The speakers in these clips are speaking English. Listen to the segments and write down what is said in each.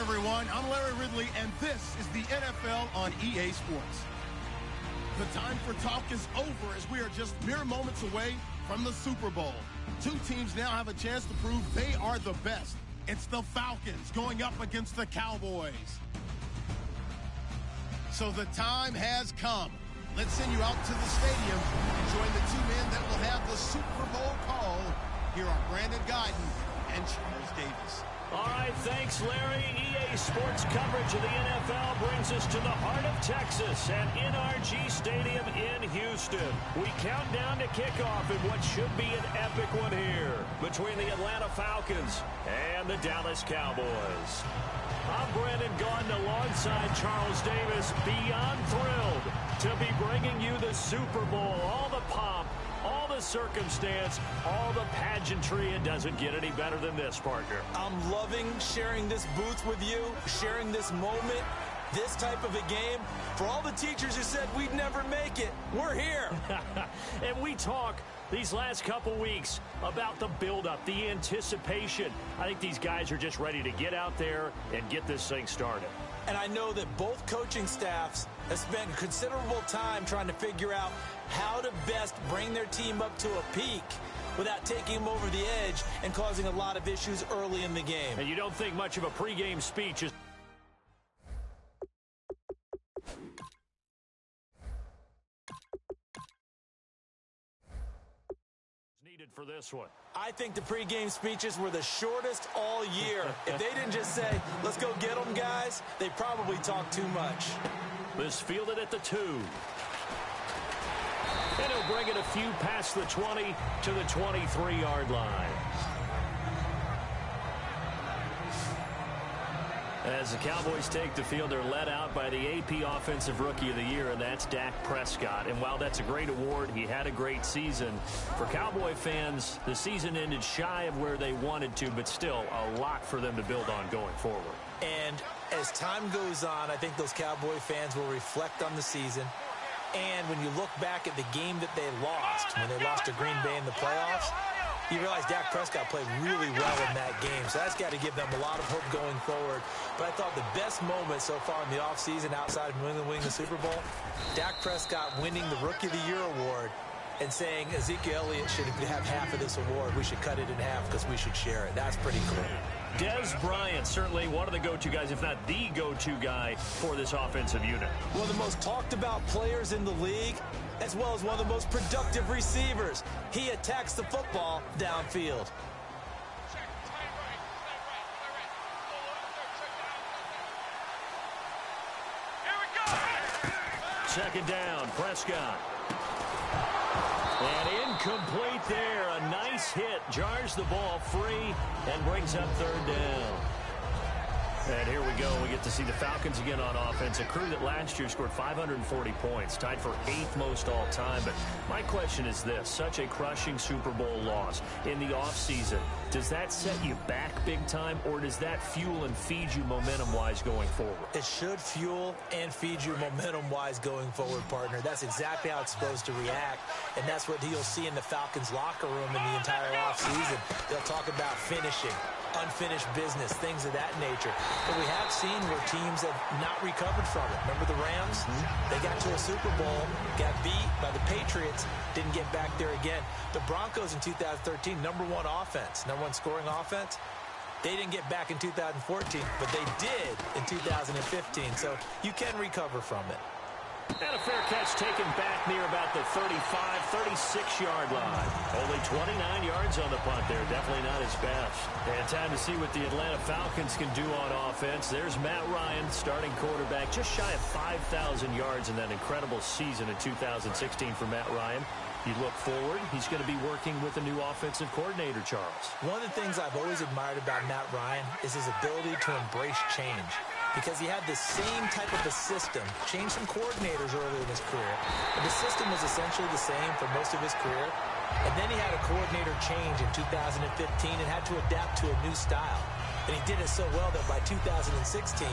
everyone. I'm Larry Ridley, and this is the NFL on EA Sports. The time for talk is over as we are just mere moments away from the Super Bowl. Two teams now have a chance to prove they are the best. It's the Falcons going up against the Cowboys. So the time has come. Let's send you out to the stadium and join the two men that will have the Super Bowl call. Here are Brandon Guyton and Charles Davis. All right, thanks, Larry. EA Sports coverage of the NFL brings us to the heart of Texas at NRG Stadium in Houston. We count down to kickoff in what should be an epic one here between the Atlanta Falcons and the Dallas Cowboys. I'm Brandon Guyton alongside Charles Davis, beyond thrilled to be bringing you the Super Bowl, all the pomp, all the circumstance, all the pageantry. It doesn't get any better than this, partner. I'm loving sharing this booth with you, sharing this moment, this type of a game. For all the teachers who said we'd never make it, we're here. And we talk these last couple weeks about the buildup, the anticipation. I think these guys are just ready to get out there and get this thing started. And I know that both coaching staffs have spent considerable time trying to figure out how to best bring their team up to a peak without taking them over the edge and causing a lot of issues early in the game. And you don't think much of a pregame speech is needed for this one. I think the pregame speeches were the shortest all year. If they didn't just say, let's go get them, guys, they probably talked too much. This fielded at the 2. And he'll bring it a few past the 20 to the 23-yard line. As the Cowboys take the field, they're led out by the AP Offensive Rookie of the Year, and that's Dak Prescott. And while that's a great award, he had a great season. For Cowboy fans, the season ended shy of where they wanted to, but still a lot for them to build on going forward. And as time goes on, I think those Cowboy fans will reflect on the season. And when you look back at the game that they lost, when they lost to Green Bay in the playoffs, you realize Dak Prescott played really well in that game. So that's got to give them a lot of hope going forward. But I thought the best moment so far in the offseason outside of New England winning the Super Bowl, Dak Prescott winning the Rookie of the Year award and saying Ezekiel Elliott should have half of this award. We should cut it in half because we should share it. That's pretty cool. Dez Bryant, certainly one of the go-to guys, if not the go-to guy for this offensive unit. One of the most talked about players in the league, as well as one of the most productive receivers. He attacks the football downfield. Second down, Prescott. And incomplete there. A nice hit. Jars the ball free and brings up third down. And here we go. We get to see the Falcons again on offense. A crew that last year scored 540 points, tied for 8th most all time. But my question is this. Such a crushing Super Bowl loss in the offseason. Does that set you back big time, or does that fuel and feed you momentum-wise going forward? It should fuel and feed you momentum-wise going forward, partner. That's exactly how it's supposed to react, and that's what you'll see in the Falcons locker room in the entire offseason. They'll talk about finishing, unfinished business, things of that nature. But we have seen where teams have not recovered from it. Remember the Rams? They got to a Super Bowl, got beat by the Patriots, didn't get back there again. The Broncos in 2013, number one offense, number one scoring offense. They didn't get back in 2014, but they did in 2015. So you can recover from it. And a fair catch taken back near about the 35, 36-yard line. Only 29 yards on the punt there. Definitely not his best. And time to see what the Atlanta Falcons can do on offense. There's Matt Ryan, starting quarterback, just shy of 5,000 yards in that incredible season in 2016 for Matt Ryan. You look forward, he's going to be working with a new offensive coordinator, Charles. One of the things I've always admired about Matt Ryan is his ability to embrace change, because he had the same type of a system, changed some coordinators early in his career, but the system was essentially the same for most of his career. And then he had a coordinator change in 2015 and had to adapt to a new style. And he did it so well that by 2016,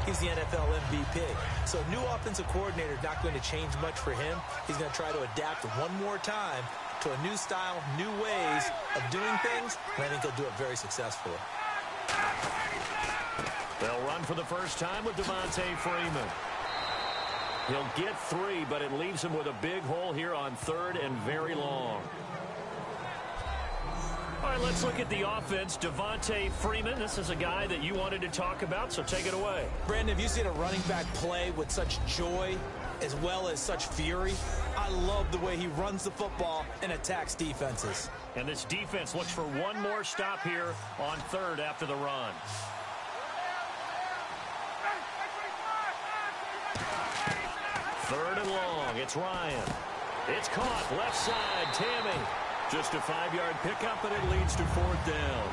he's the NFL MVP. So a new offensive coordinator is not going to change much for him. He's going to try to adapt one more time to a new style, new ways of doing things, and I think he'll do it very successfully. They'll run for the first time with Devontae Freeman. He'll get 3, but it leaves him with a big hole here on 3rd and very long. All right, let's look at the offense. Devontae Freeman, this is a guy that you wanted to talk about, so take it away. Brandon, have you seen a running back play with such joy as well as such fury? I love the way he runs the football and attacks defenses. And this defense looks for one more stop here on 3rd after the run. Third and long. It's Ryan. It's caught. Left side. Tammy. Just a 5-yard pickup, and it leads to 4th down.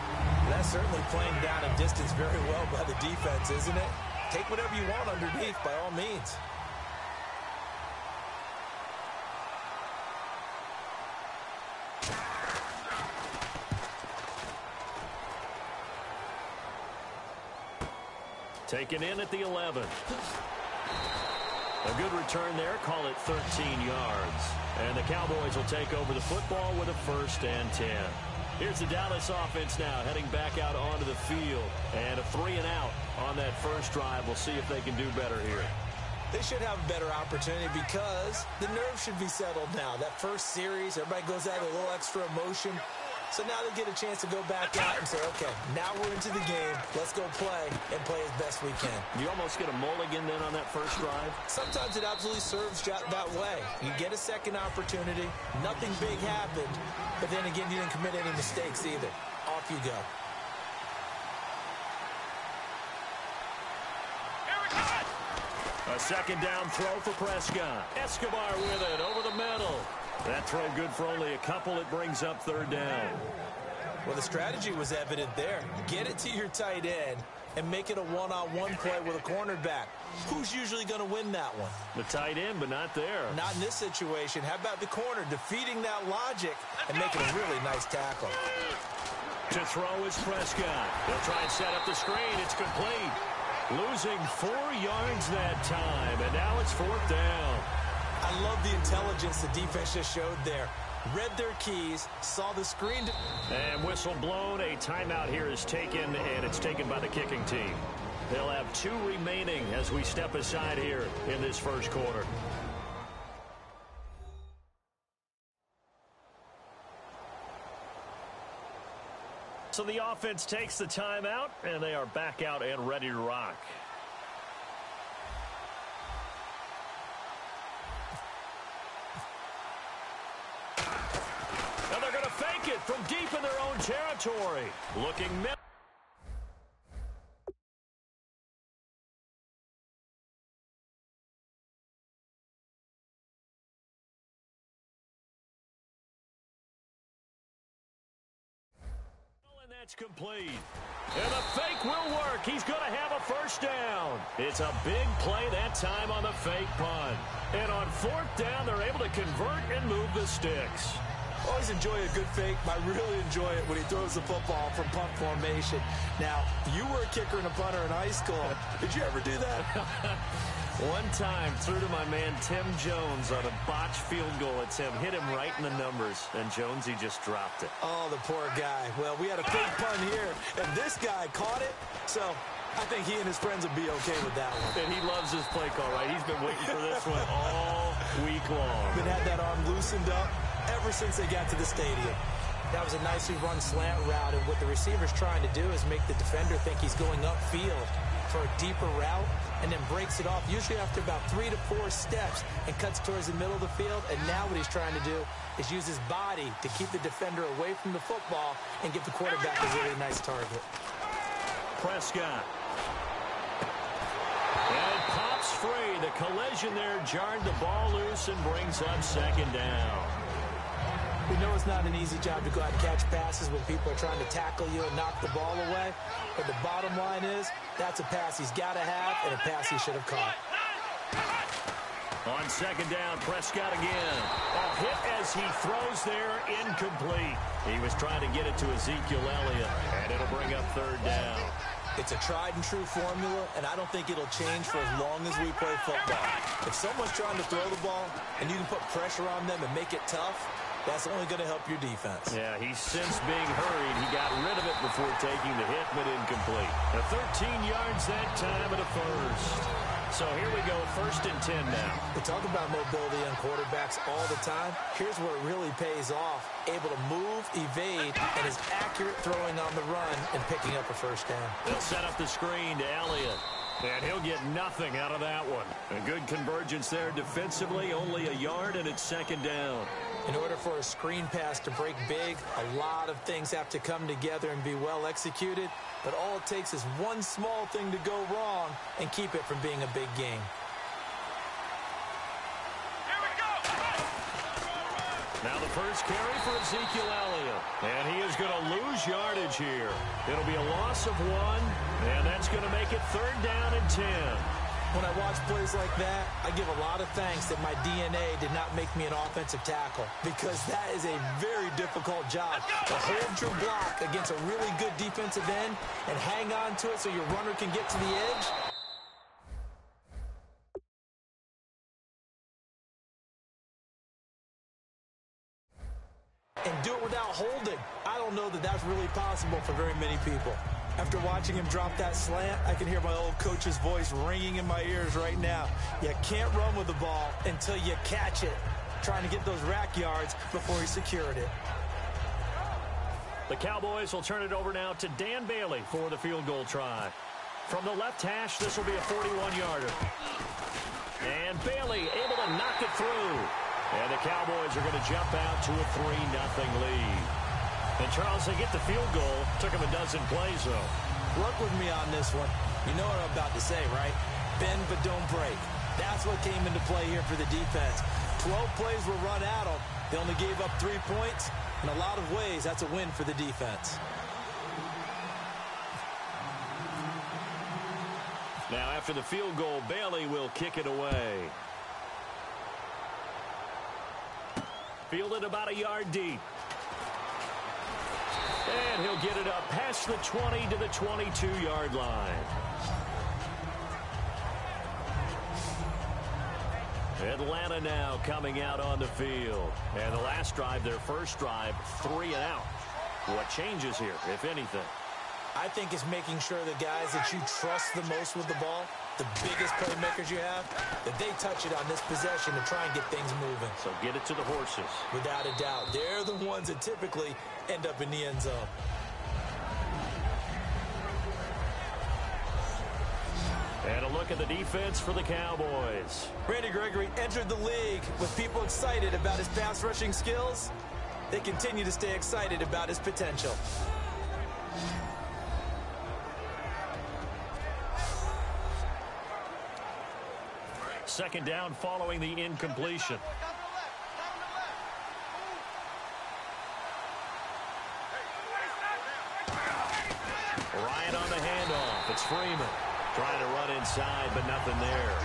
That's certainly playing down a distance very well by the defense, isn't it? Take whatever you want underneath by all means. Taken in at the 11. A good return there. Call it 13 yards. And the Cowboys will take over the football with a 1st and 10. Here's the Dallas offense now heading back out onto the field. And a 3-and-out on that first drive. We'll see if they can do better here. They should have a better opportunity because the nerves should be settled now. That first series, everybody goes out with a little extra emotion. So now they get a chance to go back out and say, okay, now we're into the game. Let's go play and play as best we can. You almost get a mulligan then on that first drive? Sometimes it absolutely serves that way. You get a second opportunity. Nothing big happened. But then again, you didn't commit any mistakes either. Off you go. A second down throw for Prescott. Escobar with it over the middle. That throw good for only a couple. It brings up 3rd down. Well, the strategy was evident there. Get it to your tight end and make it a one-on-one play with a cornerback. Who's usually going to win that one? The tight end, but not there. Not in this situation. How about the corner defeating that logic and making a really nice tackle? To throw is Prescott. They'll try and set up the screen. It's complete. Losing 4 yards that time, and now it's 4th down. I love the intelligence the defense just showed there. Read their keys, saw the screen. And whistle blown. A timeout here is taken, and it's taken by the kicking team. They'll have 2 remaining as we step aside here in this first quarter. So the offense takes the timeout, and they are back out and ready to rock. And they're going to fake it from deep in their own territory. Looking middle. That's complete. And the fake will work. He's going to have a first down. It's a big play that time on the fake punt. And on 4th down, they're able to convert and move the sticks. Always enjoy a good fake. I really enjoy it when he throws the football from punt formation. Now, you were a kicker and a punter in high school. Did you ever do that? One time, threw to my man Tim Jones on a botched field goal attempt. Hit him right in the numbers, and Jonesy just dropped it. Oh, the poor guy. Well, we had a big punt here, and this guy caught it, so I think he and his friends will be okay with that one. And he loves his play call, right? He's been waiting for this one all week long. Been had that arm loosened up ever since they got to the stadium. That was a nicely run slant route, and what the receiver's trying to do is make the defender think he's going upfield for a deeper route, and then breaks it off, usually after about 3 to 4 steps, and cuts towards the middle of the field. And now what he's trying to do is use his body to keep the defender away from the football and give the quarterback a really nice target. Prescott. And it pops free. The collision there jarred the ball loose and brings up 2nd down. We know it's not an easy job to go out and catch passes when people are trying to tackle you and knock the ball away. But the bottom line is, that's a pass he's got to have and a pass he should have caught. On 2nd down, Prescott again. A hit as he throws there, incomplete. He was trying to get it to Ezekiel Elliott, and it'll bring up 3rd down. It's a tried-and-true formula, and I don't think it'll change for as long as we play football. If someone's trying to throw the ball and you can put pressure on them and make it tough, That's only going to help your defense. Yeah, he's since being hurried. He got rid of it before taking the hit, but incomplete. 13 yards that time and a first. So here we go, 1st and 10 now. We talk about mobility on quarterbacks all the time. Here's where it really pays off. Able to move, evade, and is accurate throwing on the run and picking up a first down. They'll set up the screen to Elliott. And he'll get nothing out of that one. A good convergence there defensively, only a yard, and it's 2nd down. In order for a screen pass to break big, a lot of things have to come together and be well executed. But all it takes is one small thing to go wrong and keep it from being a big game. Now the first carry for Ezekiel Elliott. And he is going to lose yardage here. It'll be a loss of 1, and that's going to make it 3rd down and 10. When I watch plays like that, I give a lot of thanks that my DNA did not make me an offensive tackle, because that is a very difficult job to hold your block against a really good defensive end and hang on to it so your runner can get to the edge. And do it without holding. I don't know that that's really possible for very many people. After watching him drop that slant, I can hear my old coach's voice ringing in my ears right now. You can't run with the ball until you catch it. Trying to get those rack yards before he secured it. The Cowboys will turn it over now to Dan Bailey for the field goal try. From the left hash, this will be a 41-yarder. And Bailey able to knock it through. And the Cowboys are going to jump out to a 3-0 lead. And, Charles, they get the field goal. Took them a dozen plays, though. Work with me on this one. You know what I'm about to say, right? Bend but don't break. That's what came into play here for the defense. 12 plays were run at them. They only gave up 3 points. In a lot of ways, that's a win for the defense. Now, after the field goal, Bailey will kick it away. Fielded about a yard deep. And he'll get it up past the 20 to the 22-yard line. Atlanta now coming out on the field. And the last drive, their first drive, 3 and out. What changes here, if anything? I think it's making sure the guys that you trust the most with the ball, the biggest playmakers you have, that they touch it on this possession to try and get things moving. So get it to the horses. Without a doubt. They're the ones that typically end up in the end zone. And a look at the defense for the Cowboys. Randy Gregory entered the league with people excited about his pass rushing skills. They continue to stay excited about his potential. Second down following the incompletion. Ryan on the handoff. It's Freeman trying to run inside, but nothing there.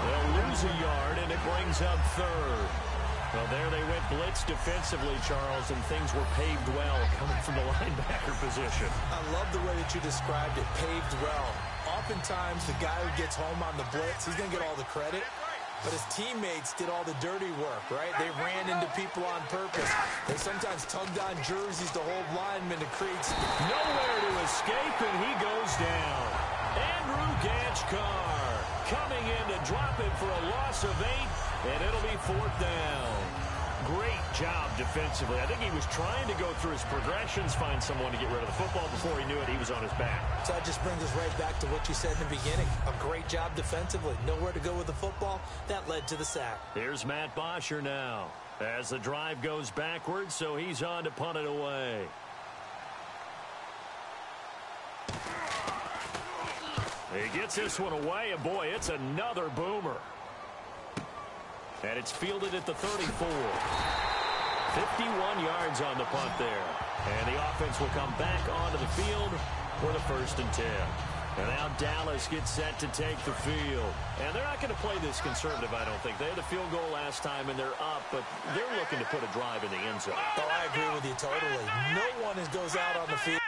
They'll lose a yard, and it brings up 3rd. Well, there they went blitz defensively, Charles, and things were paved well coming from the linebacker position. I love the way that you described it, paved well. Oftentimes, the guy who gets home on the blitz, he's going to get all the credit. But his teammates did all the dirty work, right? They ran into people on purpose. They sometimes tugged on jerseys to hold linemen to create nowhere to escape, and he goes down. Andrew Gachkar coming in to drop him for a loss of 8, and it'll be 4th down. Great job defensively. I think he was trying to go through his progressions, find someone to get rid of the football. Before he knew it, he was on his back. So that just brings us right back to what you said in the beginning. A great job defensively. Nowhere to go with the football. That led to the sack. Here's Matt Bosher now as the drive goes backwards, so he's on to punt it away. He gets this one away, and boy, it's another boomer. And it's fielded at the 34. 51 yards on the punt there. And the offense will come back onto the field for the 1st and 10. And now Dallas gets set to take the field. And they're not going to play this conservative, I don't think. They had the field goal last time, and they're up, but they're looking to put a drive in the end zone. Oh, I agree with you totally. No one goes out on the field.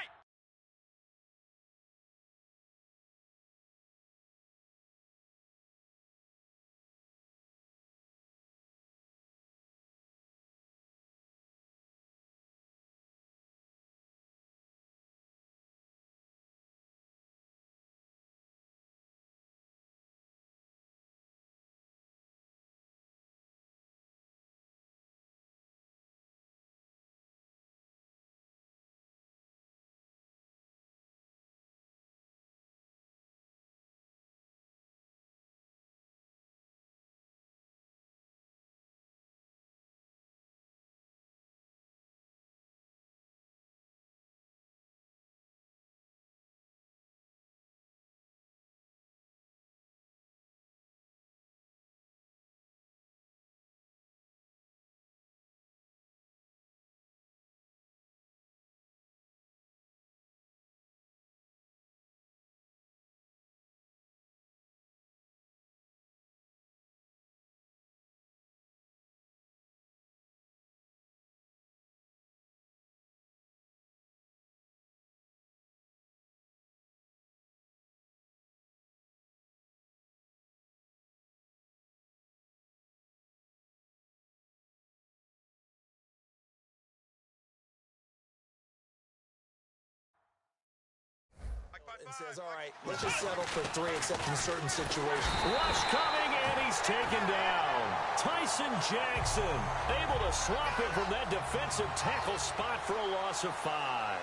and says, all right, let's just settle for 3 except in certain situations. Rush coming, and he's taken down. Tyson Jackson able to swap him from that defensive tackle spot for a loss of 5.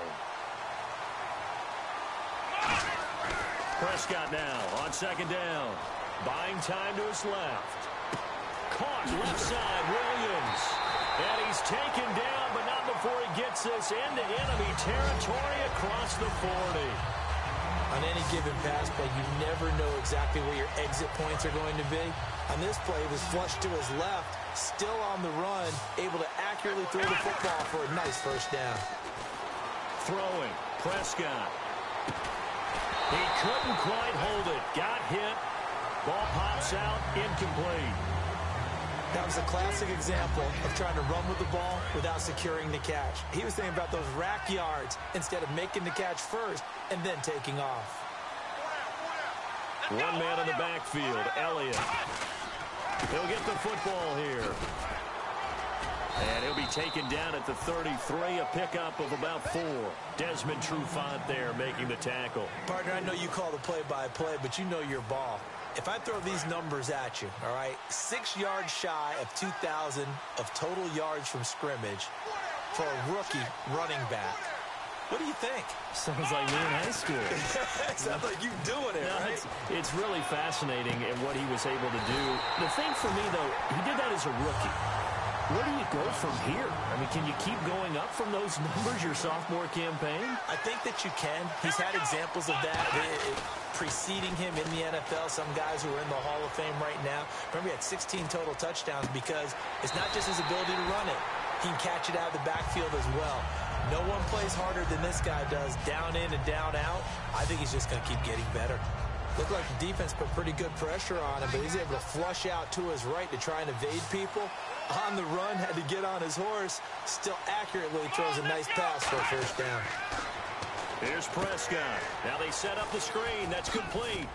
Prescott now on 2nd down. Buying time to his left. Caught left side, Williams. And he's taken down, but not before he gets this into enemy territory across the 40. On any given pass play, you never know exactly where your exit points are going to be. On this play, he was flushed to his left, still on the run, able to accurately throw the football for a nice first down. Throwing, Prescott. He couldn't quite hold it. Got hit. Ball pops out, incomplete. That was a classic example of trying to run with the ball without securing the catch. He was thinking about those rack yards instead of making the catch first and then taking off. One man in the backfield, Elliott. He'll get the football here. And he'll be taken down at the 33, a pickup of about 4. Desmond Trufant there making the tackle. Partner, I know you call the play-by-play, but you know your ball. If I throw these numbers at you, all right, 6 yards shy of 2,000 of total yards from scrimmage for a rookie running back. What do you think? Sounds like me in high school. Sounds like you doing it, no, right? It's really fascinating in what he was able to do. The thing for me, though, he did that as a rookie. Where do you go from here? I mean, can you keep going up from those numbers your sophomore campaign? I think that you can. He's had examples of that preceding him in the NFL. Some guys who are in the Hall of Fame right now. Remember, he had 16 total touchdowns because it's not just his ability to run it. He can catch it out of the backfield as well. No one plays harder than this guy does, down in and down out. I think he's just going to keep getting better. Looked like the defense put pretty good pressure on him, but he's able to flush out to his right to try and evade people. On the run, had to get on his horse. Still accurately throws a nice pass for a first down. Here's Prescott. Now they set up the screen. That's complete.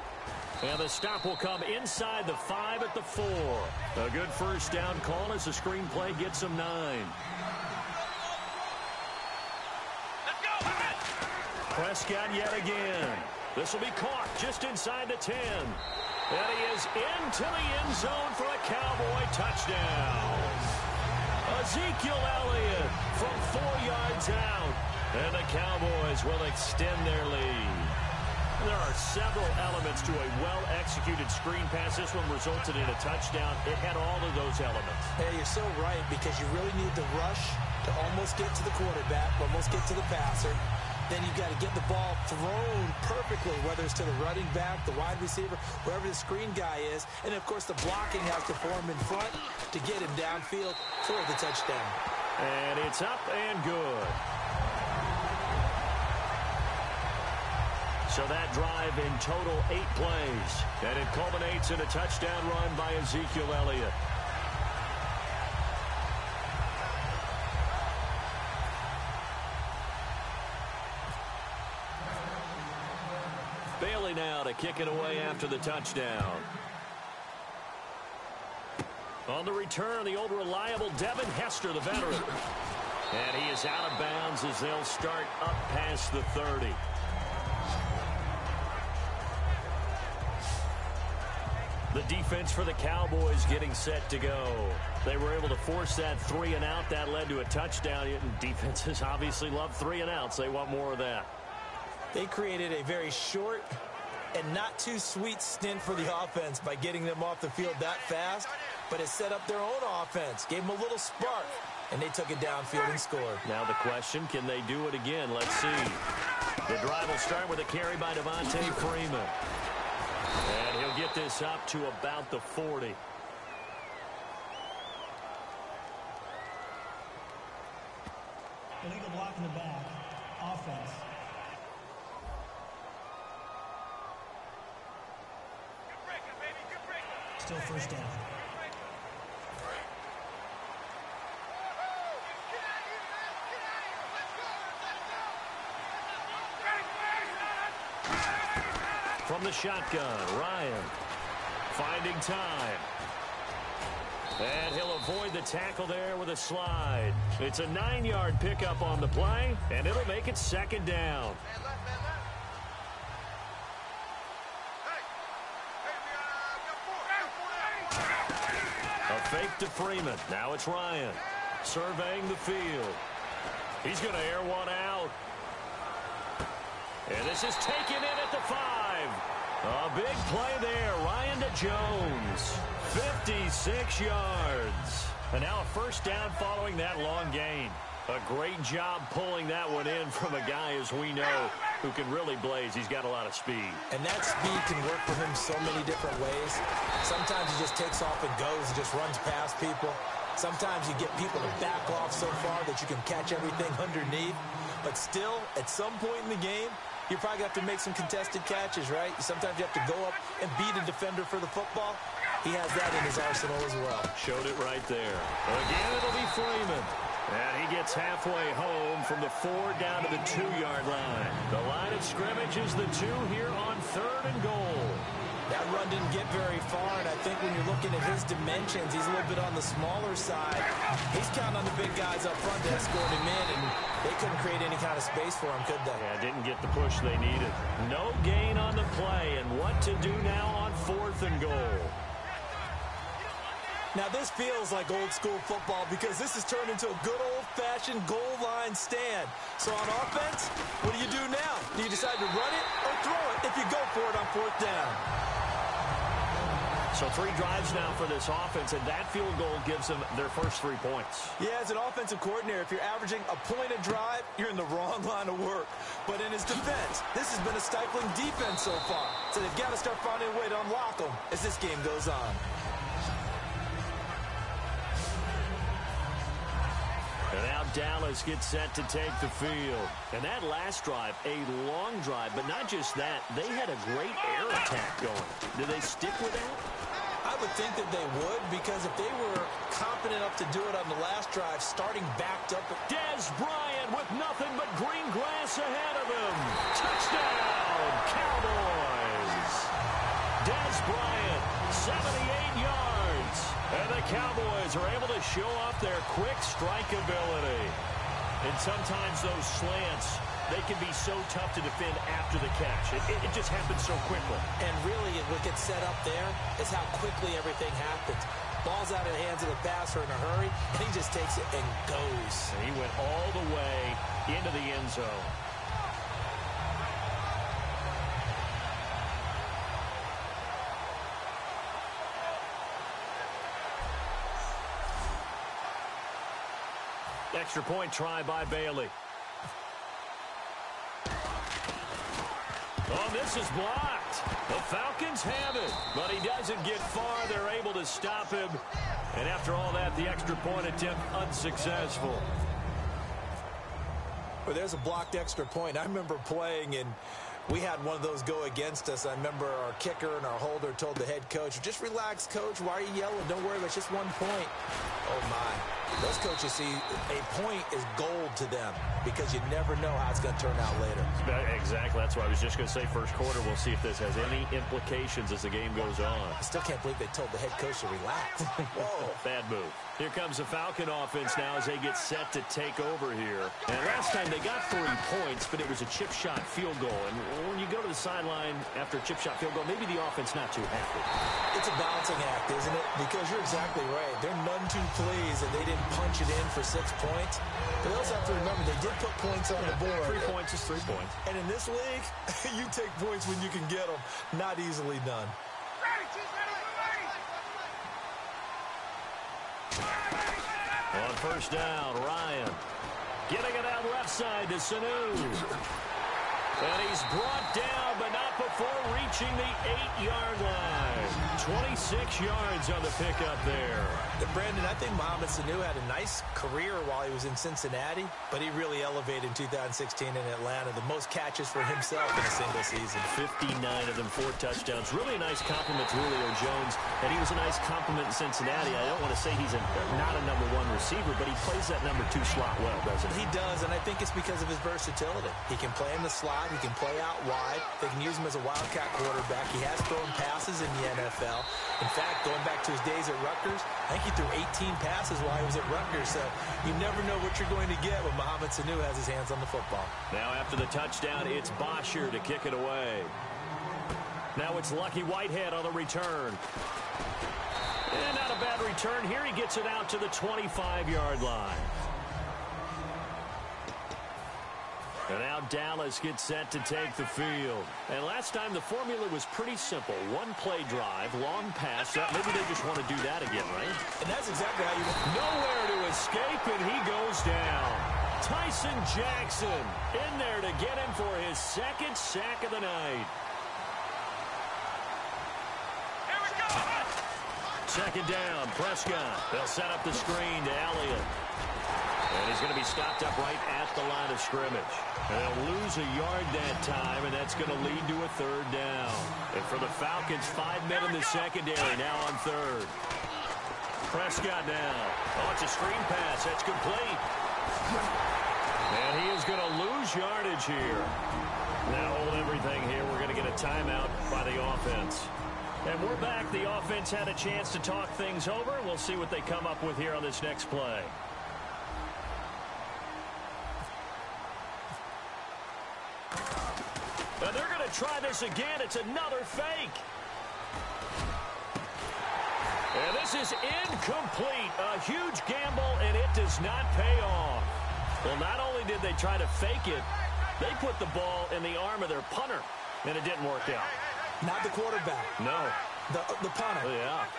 And the stop will come inside the 5 at the 4. A good first down call as the screen play gets him 9. Prescott yet again. This will be caught just inside the 10. And he is into the end zone for a Cowboy touchdown. Ezekiel Elliott from 4 yards out. And the Cowboys will extend their lead. There are several elements to a well-executed screen pass. This one resulted in a touchdown. It had all of those elements. Hey, you're so right, because you really need the rush to almost get to the quarterback, almost get to the passer. Then you've got to get the ball thrown perfectly, whether it's to the running back, the wide receiver, wherever the screen guy is. And, of course, the blocking has to form in front to get him downfield for the touchdown. And it's up and good. So that drive in total 8 plays. And it culminates in a touchdown run by Ezekiel Elliott. Bailey now to kick it away after the touchdown. On the return, the old reliable Devin Hester, the veteran. And he is out of bounds as they'll start up past the 30. The defense for the Cowboys getting set to go. They were able to force that 3 and out. That led to a touchdown. Defenses obviously love 3 and outs. They want more of that. They created a very short and not too sweet stint for the offense by getting them off the field that fast, but it set up their own offense, gave them a little spark, and they took it downfield and scored. Now the question, can they do it again? Let's see. The drive will start with a carry by Devontae Freeman. And he'll get this up to about the 40. Illegal block in the back. Offense. Still first down. From the shotgun, Ryan finding time. And he'll avoid the tackle there with a slide. It's a 9-yard pickup on the play, and it'll make it 2nd down. fake to Freeman. Now it's Ryan surveying the field. He's going to air one out. And this is taken in at the 5. A big play there. Ryan to Jones. 56 yards. And now a first down following that long gain. A great job pulling that one in from a guy, as we know, who can really blaze. He's got a lot of speed. And that speed can work for him so many different ways. Sometimes he just takes off and goes and just runs past people. Sometimes you get people to back off so far that you can catch everything underneath. But still, at some point in the game, you probably have to make some contested catches, right? Sometimes you have to go up and beat a defender for the football. He has that in his arsenal as well. Showed it right there. Again, it'll be Freeman. And he gets halfway home from the 4 down to the 2-yard line. The line of scrimmage is the 2 here on 3rd and goal. That run didn't get very far, and I think when you're looking at his dimensions, he's a little bit on the smaller side. He's counting on the big guys up front to escort him in, and they couldn't create any kind of space for him, could they? Yeah, didn't get the push they needed. No gain on the play, and what to do now on 4th and goal. Now, this feels like old-school football because this has turned into a good old-fashioned goal line stand. So on offense, what do you do now? Do you decide to run it or throw it if you go for it on 4th down? So 3 drives now for this offense, and that field goal gives them their first 3 points. Yeah, as an offensive coordinator, if you're averaging a point a drive, you're in the wrong line of work. But in his defense, this has been a stifling defense so far. So they've got to start finding a way to unlock them as this game goes on. And now Dallas gets set to take the field. And that last drive, a long drive, but not just that, they had a great air attack going. Do they stick with that? I would think that they would, because if they were confident enough to do it on the last drive, starting backed up. Dez Bryant with nothing but green grass ahead of him. Touchdown, Cowboys. Dez Bryant, 78 yards. And the Cowboys are able to show off their quick strike ability. And sometimes those slants, they can be so tough to defend after the catch. It just happens so quickly. And really, what gets set up there is how quickly everything happens. Ball's out of the hands of the passer in a hurry, and he just takes it and goes. And he went all the way into the end zone. Extra point try by Bailey. Oh, this is blocked. The Falcons have it, but he doesn't get far. They're able to stop him. And after all that, the extra point attempt unsuccessful. Well, there's a blocked extra point. I remember playing, and we had one of those go against us. I remember our kicker and our holder told the head coach, just relax, coach. Why are you yelling? Don't worry, it's just 1 point. Oh, my. Those coaches see a point is gold to them because you never know how it's going to turn out later. Exactly. That's what I was just going to say. First quarter, we'll see if this has any implications as the game goes on. I still can't believe they told the head coach to relax. Whoa. Bad move. Here comes the Falcon offense now as they get set to take over here. And last time they got 3 points, but it was a chip shot field goal. And when you go to the sideline after a chip shot field goal, maybe the offense not too happy. It's a balancing act, isn't it? Because you're exactly right. They're none too pleased that they didn't punch it in for 6 points. But they also have to remember they did put points on the board. 3 points is 3 points. And in this league, you take points when you can get them. Not easily done. On first down, Ryan getting it out left side to Sanu. And he's brought down, but not before reaching the 8-yard line. 26 yards on the pickup there. Brandon, I think Mohamed Sanu had a nice career while he was in Cincinnati, but he really elevated in 2016 in Atlanta. The most catches for himself in a single season. 59 of them, 4 touchdowns. Really a nice compliment to Julio Jones, and he was a nice compliment in Cincinnati. I don't want to say he's not a number 1 receiver, but he plays that number 2 slot well, doesn't he? He does, and I think it's because of his versatility. He can play in the slot. He can play out wide. They can use him as a wildcat quarterback. He has thrown passes in the NFL. In fact, going back to his days at Rutgers, I think he threw 18 passes while he was at Rutgers. So you never know what you're going to get when Mohamed Sanu has his hands on the football. Now after the touchdown, it's Bosher to kick it away. Now it's Lucky Whitehead on the return. And out of a bad return here. He gets it out to the 25-yard line. And now Dallas gets set to take the field. And last time the formula was pretty simple. One-play drive, long pass. Maybe they just want to do that again, right? And that's exactly how you want. Nowhere to escape, and he goes down. Tyson Jackson in there to get him for his second sack of the night. Here we go. Second down, Prescott. They'll set up the screen to Elliott. And he's going to be stopped up right at the line of scrimmage. And they'll lose a yard that time, and that's going to lead to a third down. And for the Falcons, 5 men in the secondary now on third. Prescott now. Oh, it's a screen pass. That's complete. And he is going to lose yardage here. Now hold everything here. We're going to get a timeout by the offense. And we're back. The offense had a chance to talk things over. We'll see what they come up with here on this next play. And they're going to try this again. It's another fake. And this is incomplete. A huge gamble, and it does not pay off. Well, not only did they try to fake it, they put the ball in the arm of their punter, and it didn't work out. Not the quarterback. No. The punter.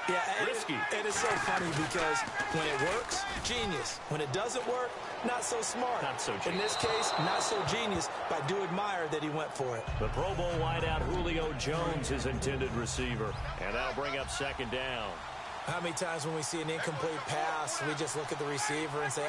Yeah. Risky. It is so funny because when it works, genius. When it doesn't work, not so smart. Not so genius. In this case, not so genius, but I do admire that he went for it. The Pro Bowl wideout Julio Jones, his intended receiver. And that'll bring up second down. How many times when we see an incomplete pass, we just look at the receiver and say,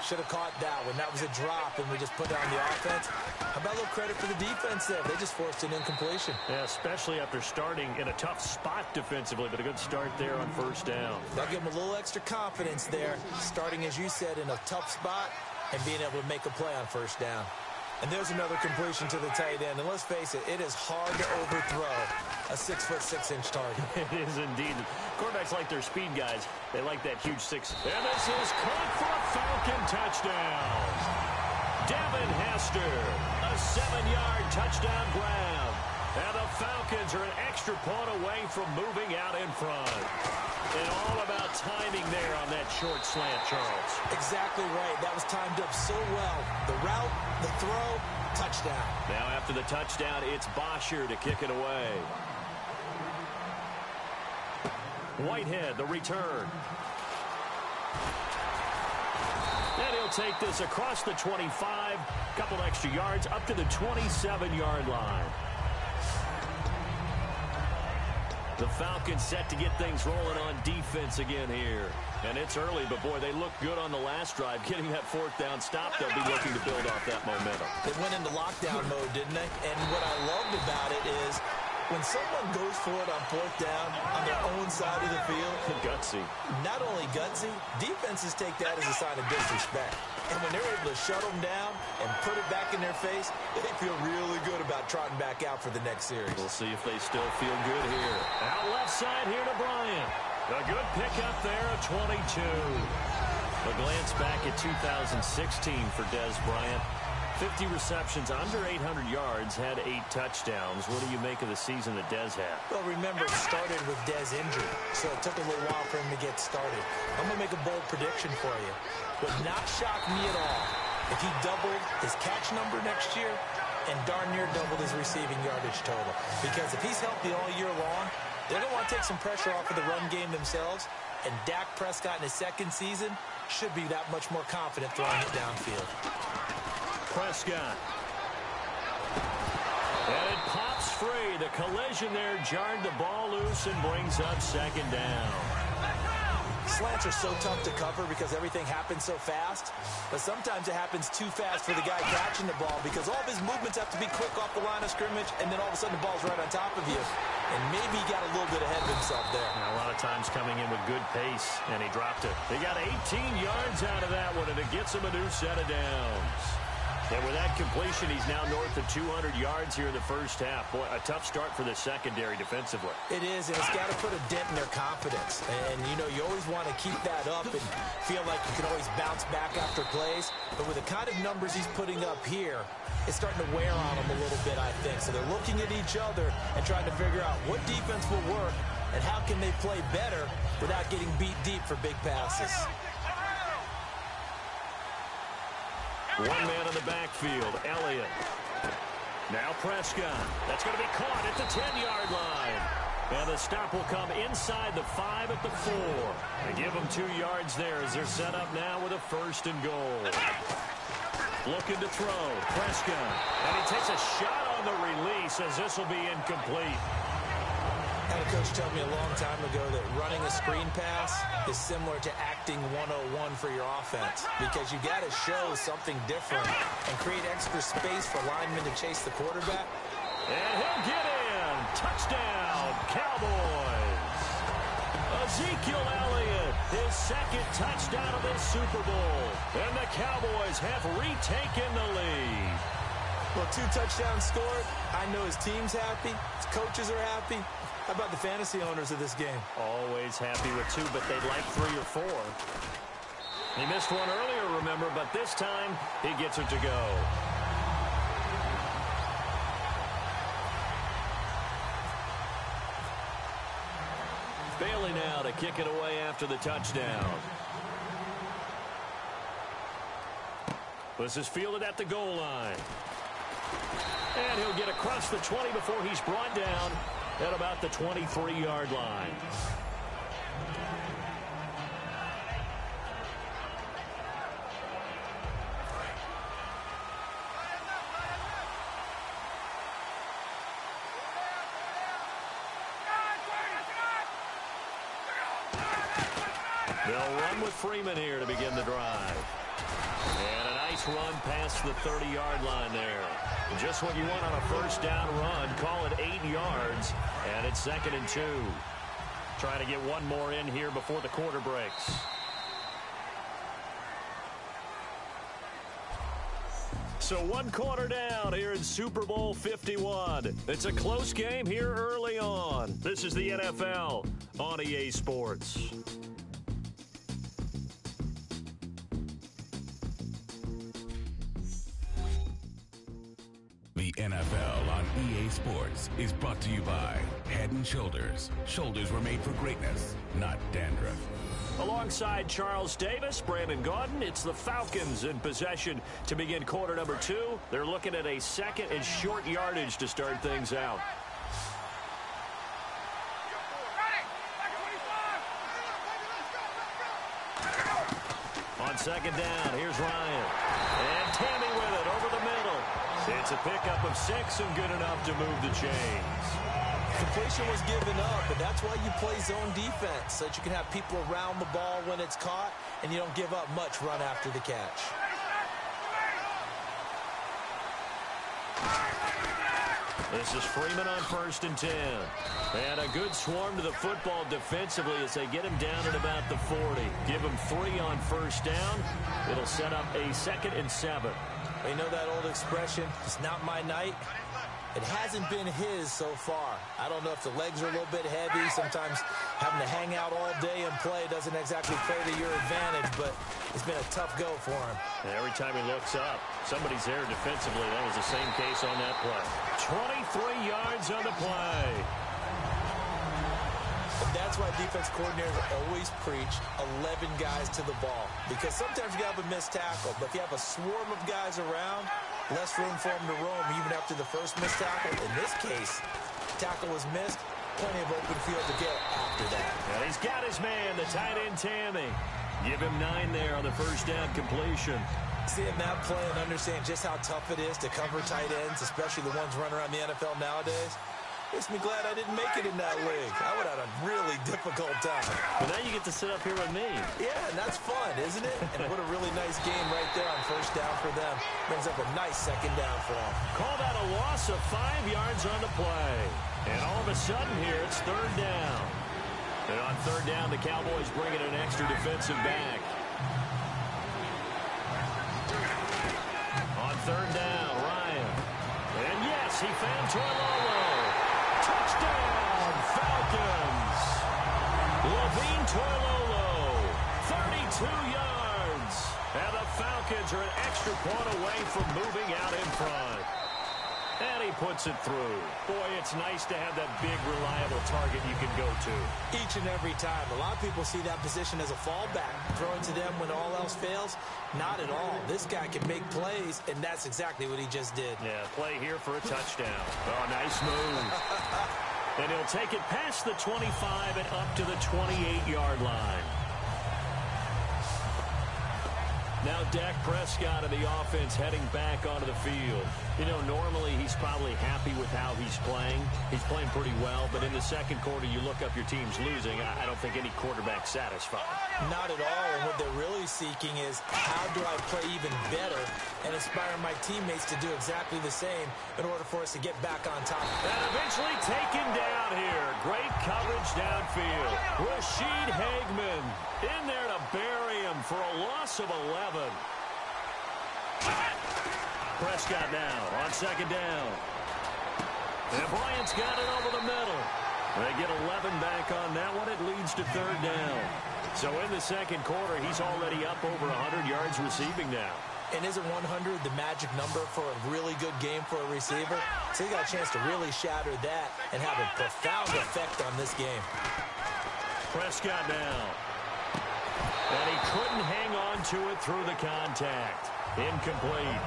should have caught that one. That was a drop, and we just put it on the offense. How about a little credit for the defense there? They just forced an incompletion. Yeah, especially after starting in a tough spot defensively, but a good start there on first down. That'll give them a little extra confidence there, starting, as you said, in a tough spot and being able to make a play on first down. And there's another completion to the tight end. And let's face it, it is hard to overthrow a 6'6" target. It is indeed. Quarterbacks like their speed guys. They like that huge 6. And this is caught for a Falcon touchdown. Devin Hester, a 7-yard touchdown grab. And the Falcons are an extra point away from moving out in front. And all about timing there on that short slant, Charles. Exactly right. That was timed up so well. The route, the throw, touchdown. Now after the touchdown, it's Bosher to kick it away. Whitehead, the return. And he'll take this across the 25, couple extra yards, up to the 27-yard line. The Falcons set to get things rolling on defense again here. And it's early, but boy, they look good on the last drive. Getting that fourth down stop, they'll be looking to build off that momentum. They went into lockdown mode, didn't they? And what I loved about it is when someone goes for it on fourth down on their own side of the field. Gutsy. Not only gutsy, defenses take that as a sign of disrespect. And when they're able to shut them down and put it back in their face, they feel really good about trotting back out for the next series. We'll see if they still feel good here. Out left side here to Bryant. A good pickup there at 22. A glance back at 2016 for Dez Bryant. 50 receptions, under 800 yards, had 8 touchdowns. What do you make of the season that Dez had? Well, remember, it started with Dez injury, so it took a little while for him to get started. I'm going to make a bold prediction for you. Would not shock me at all if he doubled his catch number next year and darn near doubled his receiving yardage total. Because if he's healthy all year long, they're going to want to take some pressure off of the run game themselves, and Dak Prescott in his second season should be that much more confident throwing it downfield. Prescott. And it pops free. The collision there jarred the ball loose and brings up second down. Slants are so tough to cover because everything happens so fast, but sometimes it happens too fast for the guy catching the ball because all of his movements have to be quick off the line of scrimmage, and then all of a sudden the ball's right on top of you. And maybe he got a little bit ahead of himself there. Now, a lot of times coming in with good pace, and he dropped it. He got 18 yards out of that one, and it gets him a new set of downs. And with that completion, he's now north of 200 yards here in the first half. Boy, a tough start for the secondary defensively. It is, and it's got to put a dent in their confidence. And, you know, you always want to keep that up and feel like you can always bounce back after plays. But with the kind of numbers he's putting up here, it's starting to wear on them a little bit, I think. So they're looking at each other and trying to figure out what defense will work and how can they play better without getting beat deep for big passes. One man in the backfield, Elliott. Now Prescott. That's going to be caught at the 10-yard line. And the stop will come inside the 5 at the 4. They give them 2 yards there as they're set up now with a 1st and goal. Looking to throw, Prescott. And he takes a shot on the release as this will be incomplete. I had a coach tell me a long time ago that running a screen pass is similar to acting 101 for your offense, because you got to show something different and create extra space for linemen to chase the quarterback. And he'll get in. Touchdown, Cowboys. Ezekiel Elliott, his 2nd touchdown of this Super Bowl. And the Cowboys have retaken the lead. Well, 2 touchdowns scored. I know his team's happy. His coaches are happy. How about the fantasy owners of this game? Always happy with 2, but they'd like 3 or 4. He missed one earlier, remember, but this time he gets it to go. Bailey now to kick it away after the touchdown. This is fielded at the goal line. And he'll get across the 20 before he's brought down at about the 23-yard line. They'll run with Freeman here to begin the drive. And a nice run past the 30-yard line there. Just what you want on a 1st down run. Call it 8 yards. And it's 2nd and 2. Trying to get one more in here before the quarter breaks. So 1 quarter down here in Super Bowl 51. It's a close game here early on. This is the NFL on EA Sports. The NFL on EA Sports is brought to you by Head & Shoulders. Shoulders were made for greatness, not dandruff. Alongside Charles Davis, Brandon Gaudin, it's the Falcons in possession to begin quarter number 2. They're looking at a 2nd and short yardage to start things out. On 2nd down, here's Ryan. And Tammy with it over the middle. It's a pickup of 6 and good enough to move the chains. Completion was given up, but that's why you play zone defense, so that you can have people around the ball when it's caught, and you don't give up much run after the catch. This is Freeman on 1st and 10. And a good swarm to the football defensively as they get him down at about the 40. Give him 3 on 1st down. It'll set up a 2nd and 7. You know that old expression, it's not my night? It hasn't been his so far. I don't know if the legs are a little bit heavy. Sometimes having to hang out all day and play doesn't exactly play to your advantage, but it's been a tough go for him. And every time he looks up, somebody's there defensively. That was the same case on that play. 23 yards on the play. And that's why defense coordinators always preach 11 guys to the ball. Because sometimes you have a missed tackle, but if you have a swarm of guys around, less room for them to roam even after the first missed tackle. In this case, tackle was missed, plenty of open field to get after that. And he's got his man, the tight end Tammy. Give him 9 there on the 1st down completion. Seeing that play and understand just how tough it is to cover tight ends, especially the ones running around the NFL nowadays, makes me glad I didn't make it in that league. I would have had a really difficult time. But now you get to sit up here with me. Yeah, and that's fun, isn't it? And what a really nice game right there on 1st down for them. Brings up a nice 2nd down for them. Call that a loss of 5 yards on the play. And all of a sudden here, it's 3rd down. And on 3rd down, the Cowboys bring in an extra defensive back. On 3rd down, Ryan. And yes, he found Toilolo. Touchdown, Falcons. Levine Toilolo, 32 yards. And the Falcons are an extra point away from moving out in front. And he puts it through. Boy, it's nice to have that big, reliable target you can go to. Each and every time. A lot of people see that position as a fallback. Throwing to them when all else fails? Not at all. This guy can make plays, and that's exactly what he just did. Yeah, play here for a touchdown. Oh, nice move. And he'll take it past the 25 and up to the 28-yard line. Now Dak Prescott of the offense heading back onto the field. You know, normally he's probably happy with how he's playing. He's playing pretty well, but in the second quarter you look up your team's losing. I don't think any quarterback's satisfied. Not at all, and what they're really seeking is how do I play even better and inspire my teammates to do exactly the same in order for us to get back on top. And eventually taken down here. Great coverage downfield. Rashid Hageman in there to bury him for a loss of 11. Prescott now on second down. And Bryant's got it over the middle. They get 11 back on that one. It leads to third down. So in the second quarter, he's already up over 100 yards receiving now. And isn't 100 the magic number for a really good game for a receiver? So he got a chance to really shatter that and have a profound effect on this game. Prescott now. And he couldn't hang on to it through the contact. Incomplete.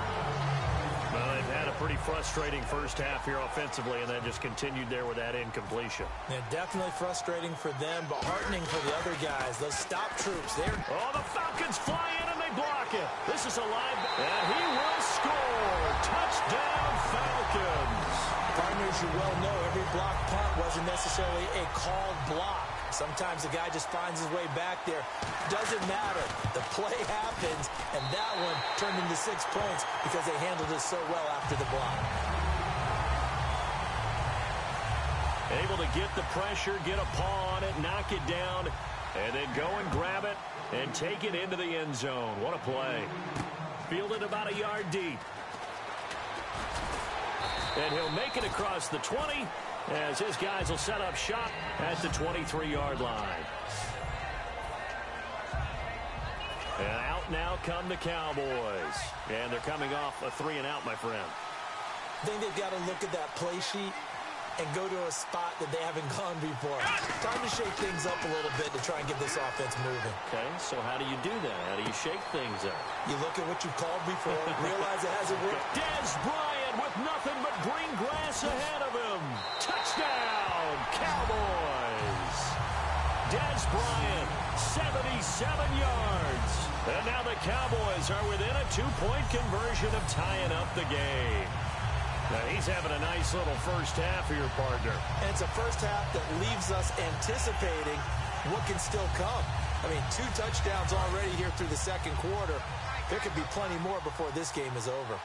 Well, they've had a pretty frustrating first half here offensively, and then just continued there with that incompletion. Yeah, definitely frustrating for them, but heartening for the other guys. Those stop troops, Oh, the Falcons fly in and they block it. This is a live, and he will score. Touchdown, Falcons. Partners, you well know every block punt wasn't necessarily a called block. Sometimes the guy just finds his way back there. Doesn't matter. The play happens, and that one turned into 6 points because they handled it so well after the block. Able to get the pressure, get a paw on it, knock it down, and then go and grab it and take it into the end zone. What a play. Fielded about a yard deep. And he'll make it across the 20 as his guys will set up shop at the 23-yard line. And out now come the Cowboys. And they're coming off a 3-and-out, my friend. I think they've got to look at that play sheet and go to a spot that they haven't gone before. Time to shake things up a little bit to try and get this offense moving. Okay, so how do you do that? How do you shake things up? You look at what you've called before, realize it hasn't worked. Dez Bryant with nothing but green grass ahead of him. Touchdown, Cowboys. Dez Bryant, 77 yards. And now the Cowboys are within a 2-point conversion of tying up the game. Now he's having a nice little first half here, partner. And it's a first half that leaves us anticipating what can still come. I mean, 2 touchdowns already here through the second quarter. There could be plenty more before this game is over.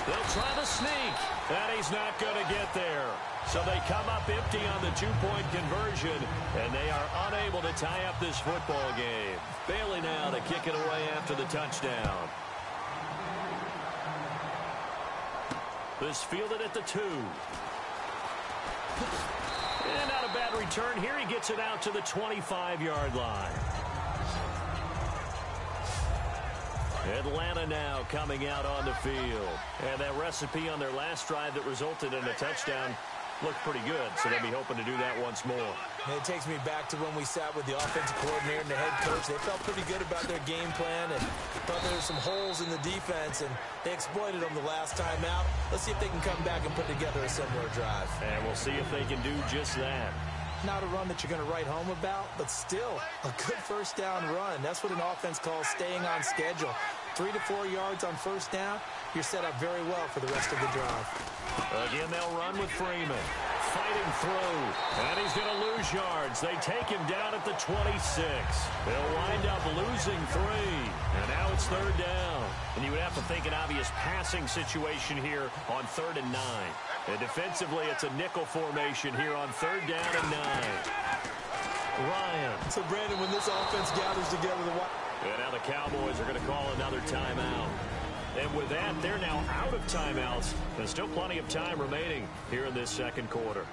They'll try the sneak, and he's not going to get there. So they come up empty on the 2-point conversion, and they are unable to tie up this football game. Bailey now to kick it away after the touchdown. This fielded at the 2. And not a bad return here. He gets it out to the 25-yard line. Atlanta now coming out on the field. And that recipe on their last drive that resulted in a touchdown looked pretty good, so they'll be hoping to do that once more. And it takes me back to when we sat with the offensive coordinator and the head coach. They felt pretty good about their game plan and thought there were some holes in the defense, and they exploited them the last time out. Let's see if they can come back and put together a similar drive. And we'll see if they can do just that. Not a run that you're going to write home about, but still a good first down run. That's what an offense calls staying on schedule. 3 to 4 yards on first down, you're set up very well for the rest of the drive. Again, they'll run with Freeman. Fighting through. And he's going to lose yards. They take him down at the 26. They'll wind up losing 3. And now it's third down. And you would have to think an obvious passing situation here on 3rd and 9. And defensively, it's a nickel formation here on 3rd down and 9. Ryan. So, Brandon, when this offense gathers together, and now the Cowboys are going to call another timeout. And with that, they're now out of timeouts. There's still plenty of time remaining here in this second quarter.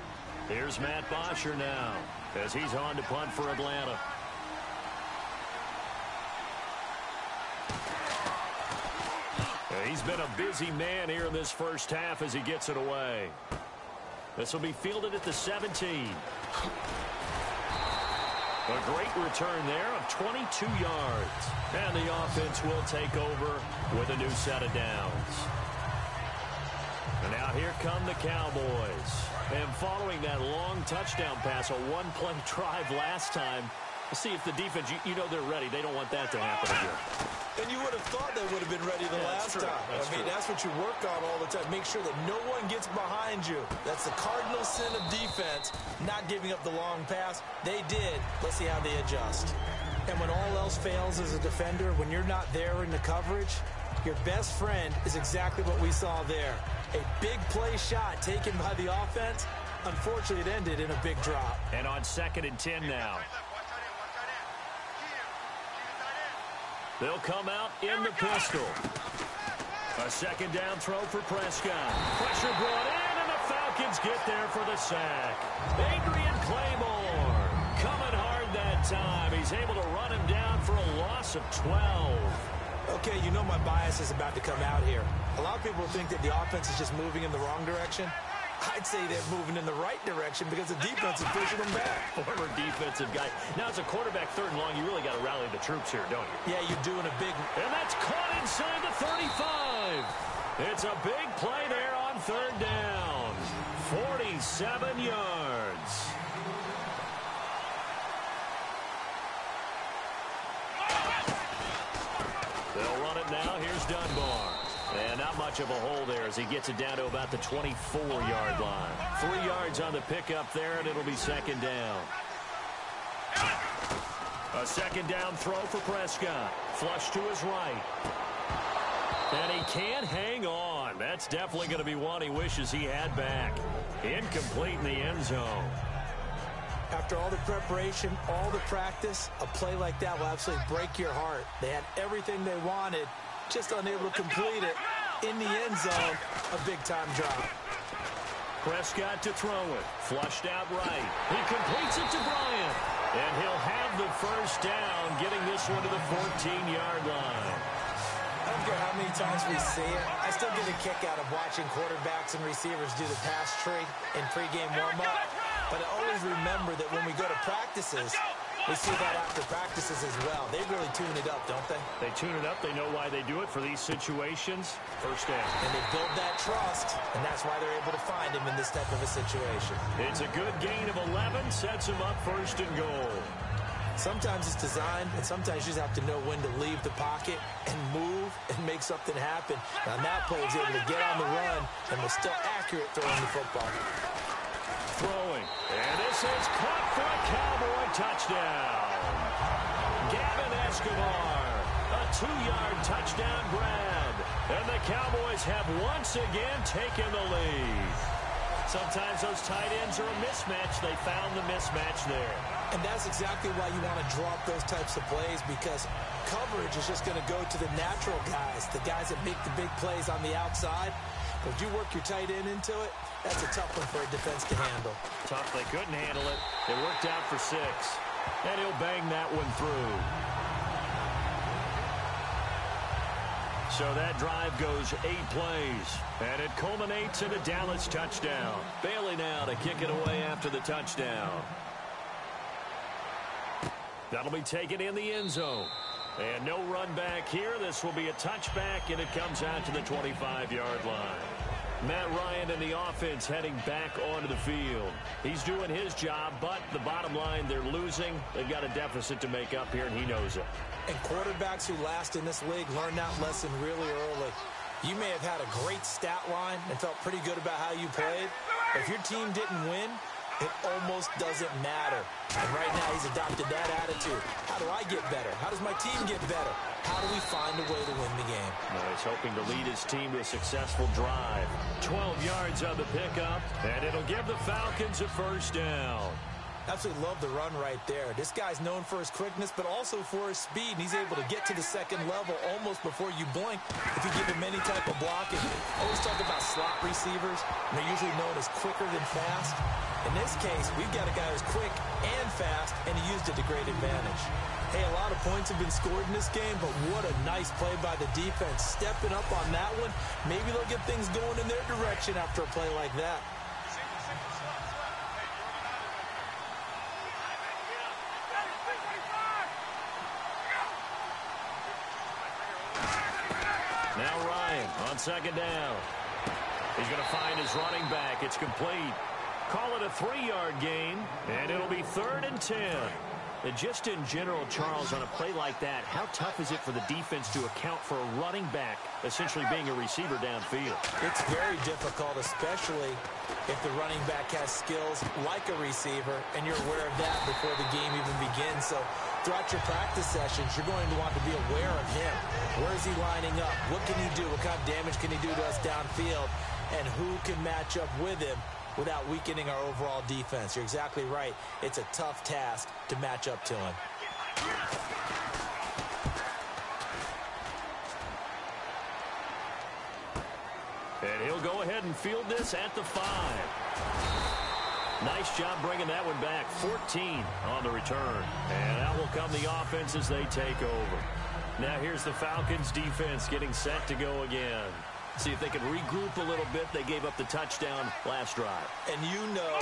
Here's Matt Bosher now as he's on to punt for Atlanta. He's been a busy man here in this first half as he gets it away. This will be fielded at the 17. A great return there of 22 yards. And the offense will take over with a new set of downs. And now here come the Cowboys. And following that long touchdown pass, a one-play drive last time, see if the defense, you know they're ready. They don't want that to happen again. And you would have thought they would have been ready the last time. That's what you work on all the time. Make sure that no one gets behind you. That's the cardinal sin of defense, not giving up the long pass. They did. Let's see how they adjust. And when all else fails as a defender, when you're not there in the coverage, your best friend is exactly what we saw there. A big play shot taken by the offense. Unfortunately, it ended in a big drop. And on 2nd and 10 now. They'll come out in the pistol. A second down throw for Prescott. Pressure brought in, and the Falcons get there for the sack. Adrian Claymore coming hard that time. He's able to run him down for a loss of 12. Okay, you know my bias is about to come out here. A lot of people think that the offense is just moving in the wrong direction. I'd say they're moving in the right direction because the defense is pushing them back. Former defensive guy. Now, as a quarterback, 3rd and long, you really got to rally the troops here, don't you? Yeah, you're doing a big... And that's caught inside the 35. It's a big play there on 3rd down. 47 yards. They'll run it now. Here's Dunbar. And not much of a hole there as he gets it down to about the 24-yard line. 3 yards on the pickup there, and it'll be 2nd down. A 2nd down throw for Prescott. Flush to his right. And he can't hang on. That's definitely going to be one he wishes he had back. Incomplete in the end zone. After all the preparation, all the practice, a play like that will absolutely break your heart. They had everything they wanted, just unable to complete it. In the end zone, a big-time drop. Prescott to throw it. Flushed out right. He completes it to Bryant. And he'll have the first down, getting this one to the 14-yard line. I don't care how many times we see it. I still get a kick out of watching quarterbacks and receivers do the pass tree in pregame warm-up. But I always remember that when we go to practices, we see that after practices as well. They really tune it up, don't they? They tune it up. They know why they do it for these situations. First down. And they build that trust, and that's why they're able to find him in this type of a situation. It's a good gain of 11. Sets him up 1st and goal. Sometimes it's designed, and sometimes you just have to know when to leave the pocket and move and make something happen. Now, that play is able to get on the run and was still accurate throwing the football. Throwing. And this is caught for a Cowboy touchdown. Gavin Escobar. A 2-yard touchdown grab. And the Cowboys have once again taken the lead. Sometimes those tight ends are a mismatch. They found the mismatch there. And that's exactly why you want to draw up those types of plays, because coverage is just going to go to the natural guys, the guys that make the big plays on the outside. But if you work your tight end into it, that's a tough one for a defense to handle. Tough. They couldn't handle it. It worked out for 6. And he'll bang that one through. So that drive goes 8 plays. And it culminates in a Dallas touchdown. Bailey now to kick it away after the touchdown. That'll be taken in the end zone. And no run back here. This will be a touchback, and it comes out to the 25-yard line. Matt Ryan and the offense heading back onto the field. He's doing his job, but the bottom line, they're losing. They've got a deficit to make up here, and he knows it. And quarterbacks who last in this league learn that lesson really early. You may have had a great stat line and felt pretty good about how you played, but if your team didn't win, it almost doesn't matter. And right now, he's adopted that attitude. How do I get better? How does my team get better? How do we find a way to win the game? Well, he's hoping to lead his team to a successful drive. 12 yards on the pickup, and it'll give the Falcons a first down. Absolutely love the run right there. This guy's known for his quickness, but also for his speed. And he's able to get to the second level almost before you blink if you give him any type of blocking. I always talk about slot receivers, and they're usually known as quicker than fast. In this case, we've got a guy who's quick and fast, and he used it to great advantage. Hey, a lot of points have been scored in this game, but what a nice play by the defense. Stepping up on that one, maybe they'll get things going in their direction after a play like that. Now Ryan on second down. He's going to find his running back. It's complete. Call it a 3-yard gain, and it'll be 3rd and 10. And just in general, Charles, on a play like that, how tough is it for the defense to account for a running back essentially being a receiver downfield? It's very difficult, especially if the running back has skills like a receiver, and you're aware of that before the game even begins. So throughout your practice sessions, you're going to want to be aware of him. Where is he lining up? What can he do? What kind of damage can he do to us downfield? And who can match up with him without weakening our overall defense? You're exactly right. It's a tough task to match up to him. And he'll go ahead and field this at the 5. Nice job bringing that one back. 14 on the return. And out will come the offense as they take over. Now here's the Falcons defense getting set to go again. See if they can regroup a little bit. They gave up the touchdown last drive. And you know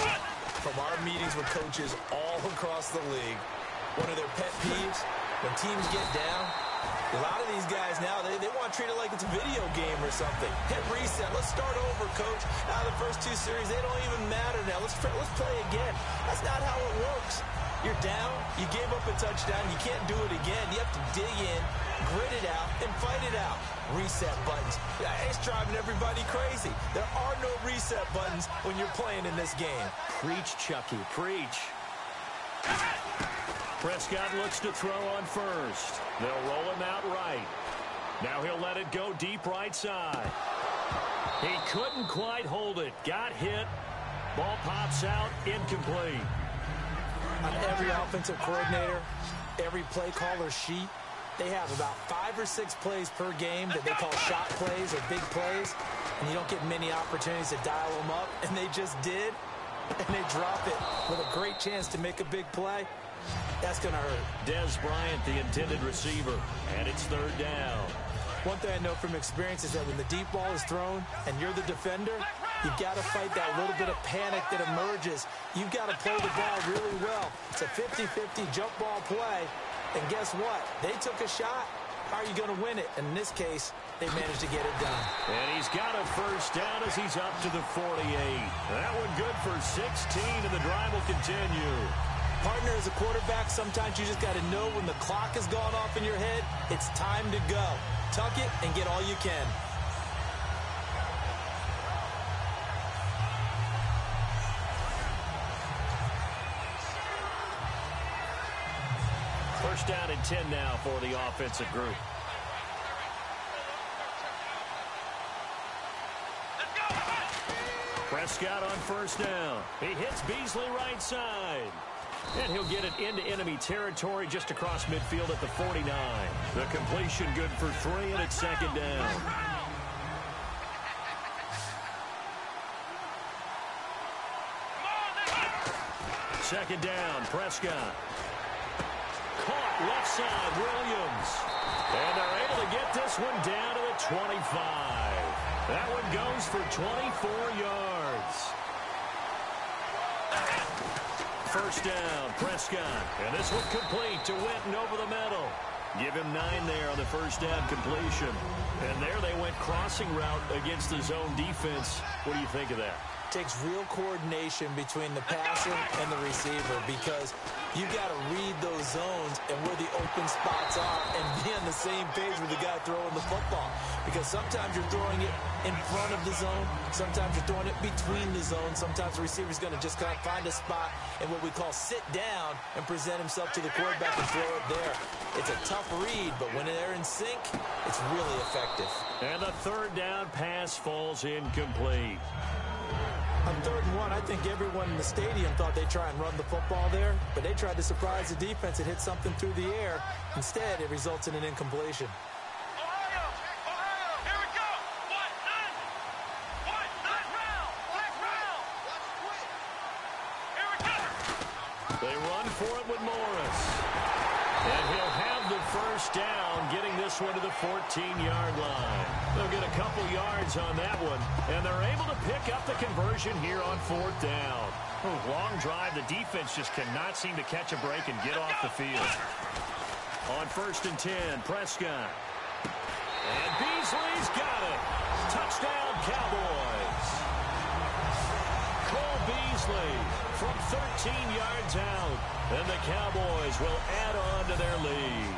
from our meetings with coaches all across the league, one of their pet peeves, when teams get down, a lot of these guys now, they want to treat it like it's a video game or something. Hit reset. Let's start over, coach. Now the first 2 series, they don't even matter now. Let's play again. That's not how it works. You're down. You gave up a touchdown. You can't do it again. You have to dig in, grit it out, and fight it out. Reset buttons. It's driving everybody crazy. There are no reset buttons when you're playing in this game. Preach, Chucky. Preach. Prescott looks to throw on first. They'll roll him out right. Now he'll let it go deep right side. He couldn't quite hold it. Got hit. Ball pops out. Incomplete. On every offensive coordinator, every play caller sheet, they have about 5 or 6 plays per game that they call shot plays or big plays, and you don't get many opportunities to dial them up, and they just did, and they drop it with a great chance to make a big play. That's going to hurt. Dez Bryant, the intended receiver, and it's 3rd down. One thing I know from experience is that when the deep ball is thrown and you're the defender, you've got to fight that little bit of panic that emerges. You've got to play the ball really well. It's a 50-50 jump ball play. And guess what? They took a shot. How are you going to win it? And in this case, they managed to get it done. And he's got a 1st down as he's up to the 48. That one good for 16, and the drive will continue. Partner, as a quarterback, sometimes you just got to know when the clock has gone off in your head, it's time to go. Tuck it and get all you can. First down and 10 now for the offensive group. Prescott on 1st down. He hits Beasley right side. And he'll get it into enemy territory just across midfield at the 49. The completion good for 3, and it's 2nd down. Second down, Prescott. Caught left side, Williams. And they're able to get this one down to the 25. That one goes for 24 yards. 1st down, Prescott. And this one complete to Winton over the middle. Give him 9 there on the 1st down completion. And there they went crossing route against the zone defense. What do you think of that? Takes real coordination between the passer and the receiver, because you got to read those zones and where the open spots are and be on the same page with the guy throwing the football. Because sometimes you're throwing it in front of the zone. Sometimes you're throwing it between the zones. Sometimes the receiver's going to just kind of find a spot and what we call sit down and present himself to the quarterback and throw it there. It's a tough read, but when they're in sync, it's really effective. And the 3rd down pass falls incomplete. On 3rd and 1, I think everyone in the stadium thought they'd try and run the football there, but they tried to surprise the defense and hit something through the air. Instead, it results in an incompletion. They run for it with Morris. And he'll have the first down, getting this one to the 14-yard line. They'll get a couple yards on that one, and they're able to pick up the conversion here on 4th down. Long drive. The defense just cannot seem to catch a break and get off the field. On 1st and 10, Prescott. And Beasley's got it. Touchdown, Cowboys. Cole Beasley from 13 yards out. And the Cowboys will add on to their lead.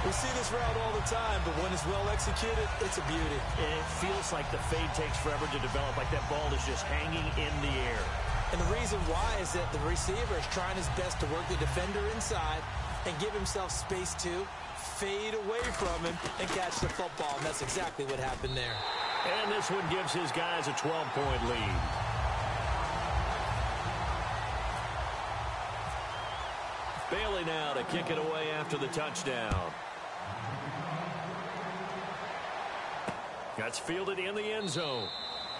We see this route all the time, but when it's well executed, it's a beauty. It feels like the fade takes forever to develop, like that ball is just hanging in the air. And the reason why is that the receiver is trying his best to work the defender inside and give himself space to fade away from him and catch the football. And that's exactly what happened there. And this one gives his guys a 12-point lead. Bailey now to kick it away after the touchdown. That's fielded in the end zone.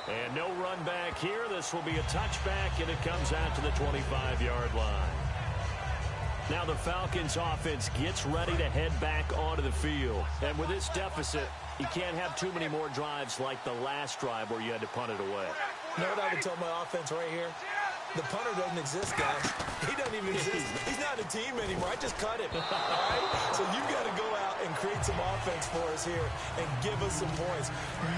And no run back here. This will be a touchback, and it comes out to the 25-yard line. Now the Falcons offense gets ready to head back onto the field. And with this deficit, you can't have too many more drives like the last drive where you had to punt it away. You know what I would tell my offense right here? The punter doesn't exist, guys. He doesn't even exist. He's not a team anymore. I just cut him. All right? So you've got to go out and create some offense for us here and give us some points.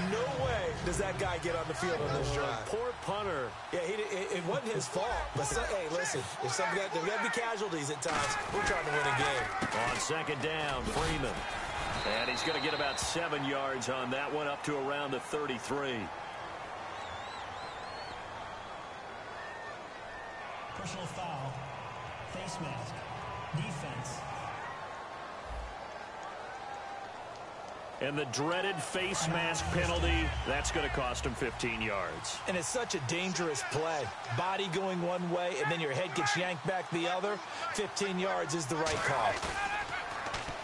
No way does that guy get on the field on this drive. Poor punter. Yeah, it wasn't his fault. But, hey, listen, there's got to be casualties at times. We're trying to win a game. On 2nd down, Freeman. And he's going to get about 7 yards on that one, up to around the 33. Personal foul. Face mask. Defense. And the dreaded face mask penalty, that's going to cost him 15 yards. And it's such a dangerous play. Body going one way, and then your head gets yanked back the other. 15 yards is the right call.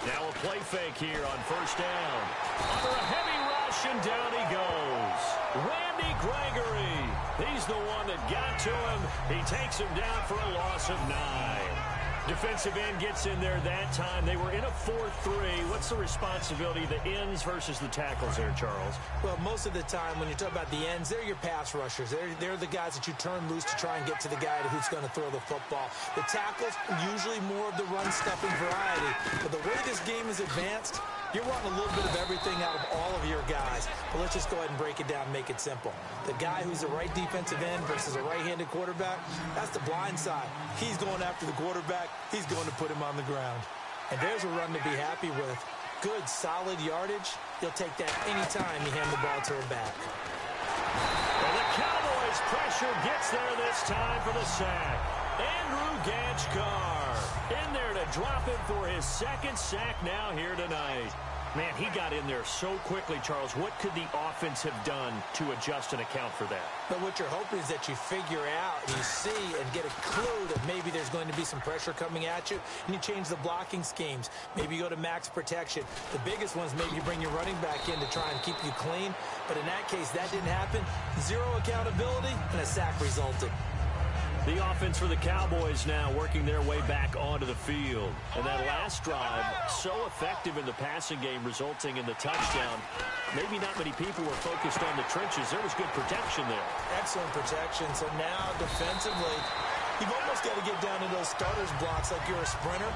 Now a play fake here on 1st down. Under a heavy rush, and down he goes. Randy Gregory. He's the one that got to him. He takes him down for a loss of 9. Defensive end gets in there that time. They were in a 4-3. What's the responsibility of the ends versus the tackles there, Charles? Well, most of the time when you talk about the ends, they're your pass rushers. They're the guys that you turn loose to try and get to the guy who's going to throw the football. The tackles, usually more of the run-stuffing variety. But the way this game is advanced, you're wanting a little bit of everything out of all of your guys. But let's just go ahead and break it down and make it simple. The guy who's the right defensive end versus a right-handed quarterback, that's the blind side. He's going after the quarterback. He's going to put him on the ground. And there's a run to be happy with. Good, solid yardage. He'll take that anytime you hand the ball to him back. Well, the Cowboys' pressure gets there this time for the sack. Andrew Gachkar in there to drop him for his 2nd sack now here tonight. Man, he got in there so quickly, Charles. What could the offense have done to adjust and account for that? But what you're hoping is that you figure out and you see and get a clue that maybe there's going to be some pressure coming at you, and you change the blocking schemes. Maybe you go to max protection. The biggest ones, maybe you bring your running back in to try and keep you clean. But in that case, that didn't happen. Zero accountability, and a sack resulted. The offense for the Cowboys now working their way back onto the field. And that last drive, so effective in the passing game, resulting in the touchdown. Maybe not many people were focused on the trenches. There was good protection there. Excellent protection. So now defensively, you've almost got to get down to those starters blocks like you're a sprinter.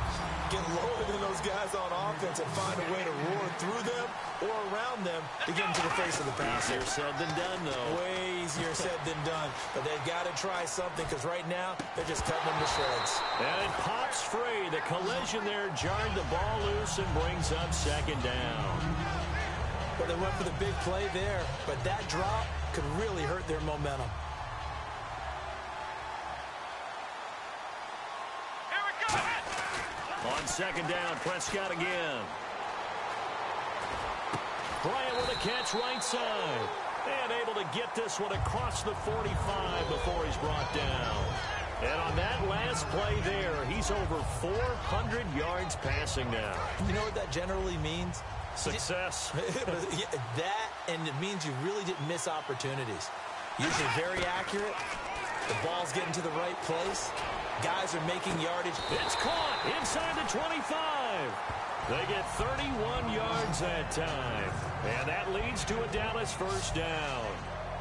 Get lower than those guys on offense and find a way to roar through them or around them to get into the face of the passer. Easier said than done, though. Way easier said than done. But they've got to try something because right now they're just cutting them to shreds. And it pops free. The collision there jarred the ball loose and brings up 2nd down. Well, they went for the big play there, but that drop could really hurt their momentum. On 2nd down, Prescott again. Bryant with a catch right side. And able to get this one across the 45 before he's brought down. And on that last play there, he's over 400 yards passing now. You know what that generally means? Success. That, and it means you really didn't miss opportunities. Usually very accurate. The ball's getting to the right place. Guys are making yardage. It's caught inside the 25. They get 31 yards that time. And that leads to a Dallas first down.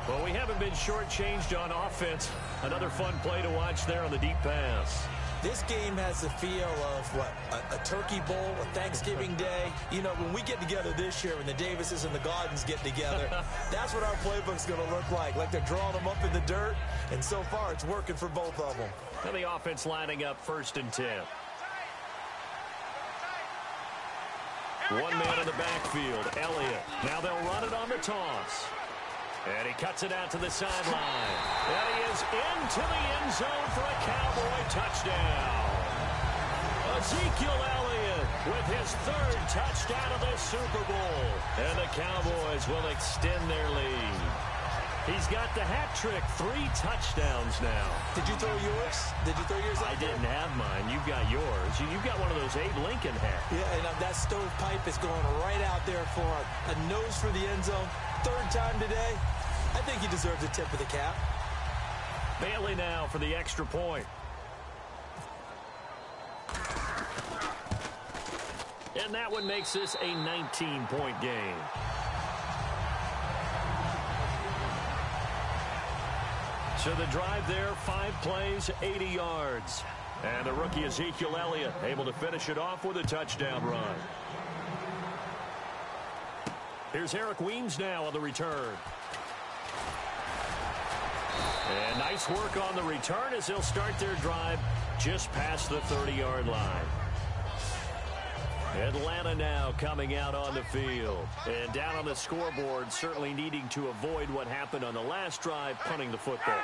Well, we haven't been shortchanged on offense. Another fun play to watch there on the deep pass. This game has the feel of, what, a turkey bowl, a Thanksgiving day. You know, when we get together this year, when the Davises and the Gaudens get together, that's what our playbook's going to look like. Like they're drawing them up in the dirt, and so far it's working for both of them. And the offense lining up 1st and 10. One man in the backfield, Elliott. Now they'll run it on the toss. And he cuts it out to the sideline. And he is into the end zone for a Cowboy touchdown. Ezekiel Elliott with his 3rd touchdown of the Super Bowl. And the Cowboys will extend their lead. He's got the hat trick, 3 touchdowns now. Did you throw yours? Did you throw yours out I didn't have mine. You've got yours. You've got one of those Abe Lincoln hats. Yeah, and that stovepipe is going right out there for a nose for the end zone. 3rd time today. I think he deserves a tip of the cap. Bailey now for the extra point. And that one makes this a 19-point game. So the drive there, 5 plays, 80 yards. And the rookie Ezekiel Elliott able to finish it off with a touchdown run. Here's Eric Weems now on the return. And nice work on the return as they'll start their drive just past the 30-yard line. Atlanta now coming out on the field. And down on the scoreboard, certainly needing to avoid what happened on the last drive, punting the football.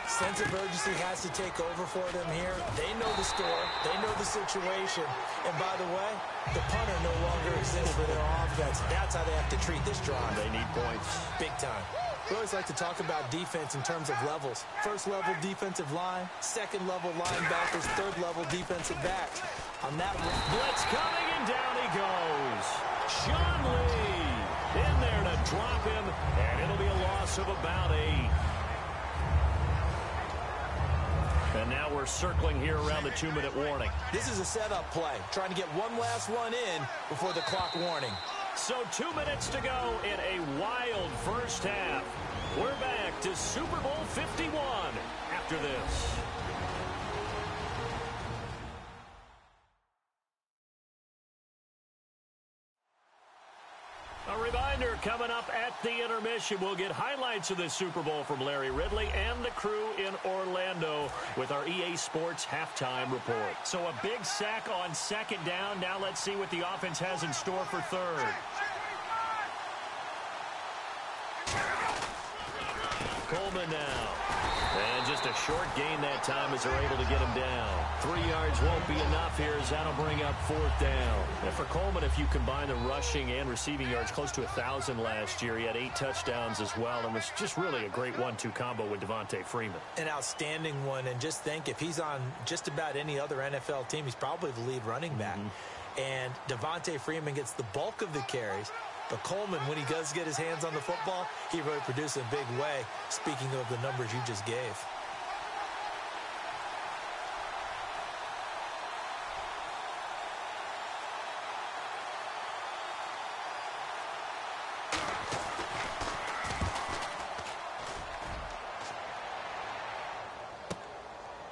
Sense of urgency has to take over for them here. They know the score. They know the situation. And by the way, the punter no longer exists for their offense. That's how they have to treat this drive. They need points. Big time. We always like to talk about defense in terms of levels. 1st level defensive line, 2nd level linebackers, 3rd level defensive backs. On that one, blitz coming, and down he goes. Sean Lee in there to drop him, and it'll be a loss of about 8. And now we're circling here around the 2-minute warning. This is a setup play, trying to get one last one in before the clock warning. So 2 minutes to go in a wild first half. We're back to Super Bowl 51 after this. A reminder, coming up at the intermission, we'll get highlights of this Super Bowl from Larry Ridley and the crew in Orlando with our EA Sports halftime report. So a big sack on 2nd down. Now let's see what the offense has in store for 3rd. Coleman now. And just a short gain that time as they're able to get him down. 3 yards won't be enough here as that'll bring up 4th down. And for Coleman, if you combine the rushing and receiving yards, close to 1,000 last year. He had 8 touchdowns as well and was just really a great 1-2 combo with Devontae Freeman. An outstanding one. And just think, if he's on just about any other NFL team, he's probably the lead running back. And Devontae Freeman gets the bulk of the carries. But Coleman, when he does get his hands on the football, he really produces a big way, speaking of the numbers you just gave.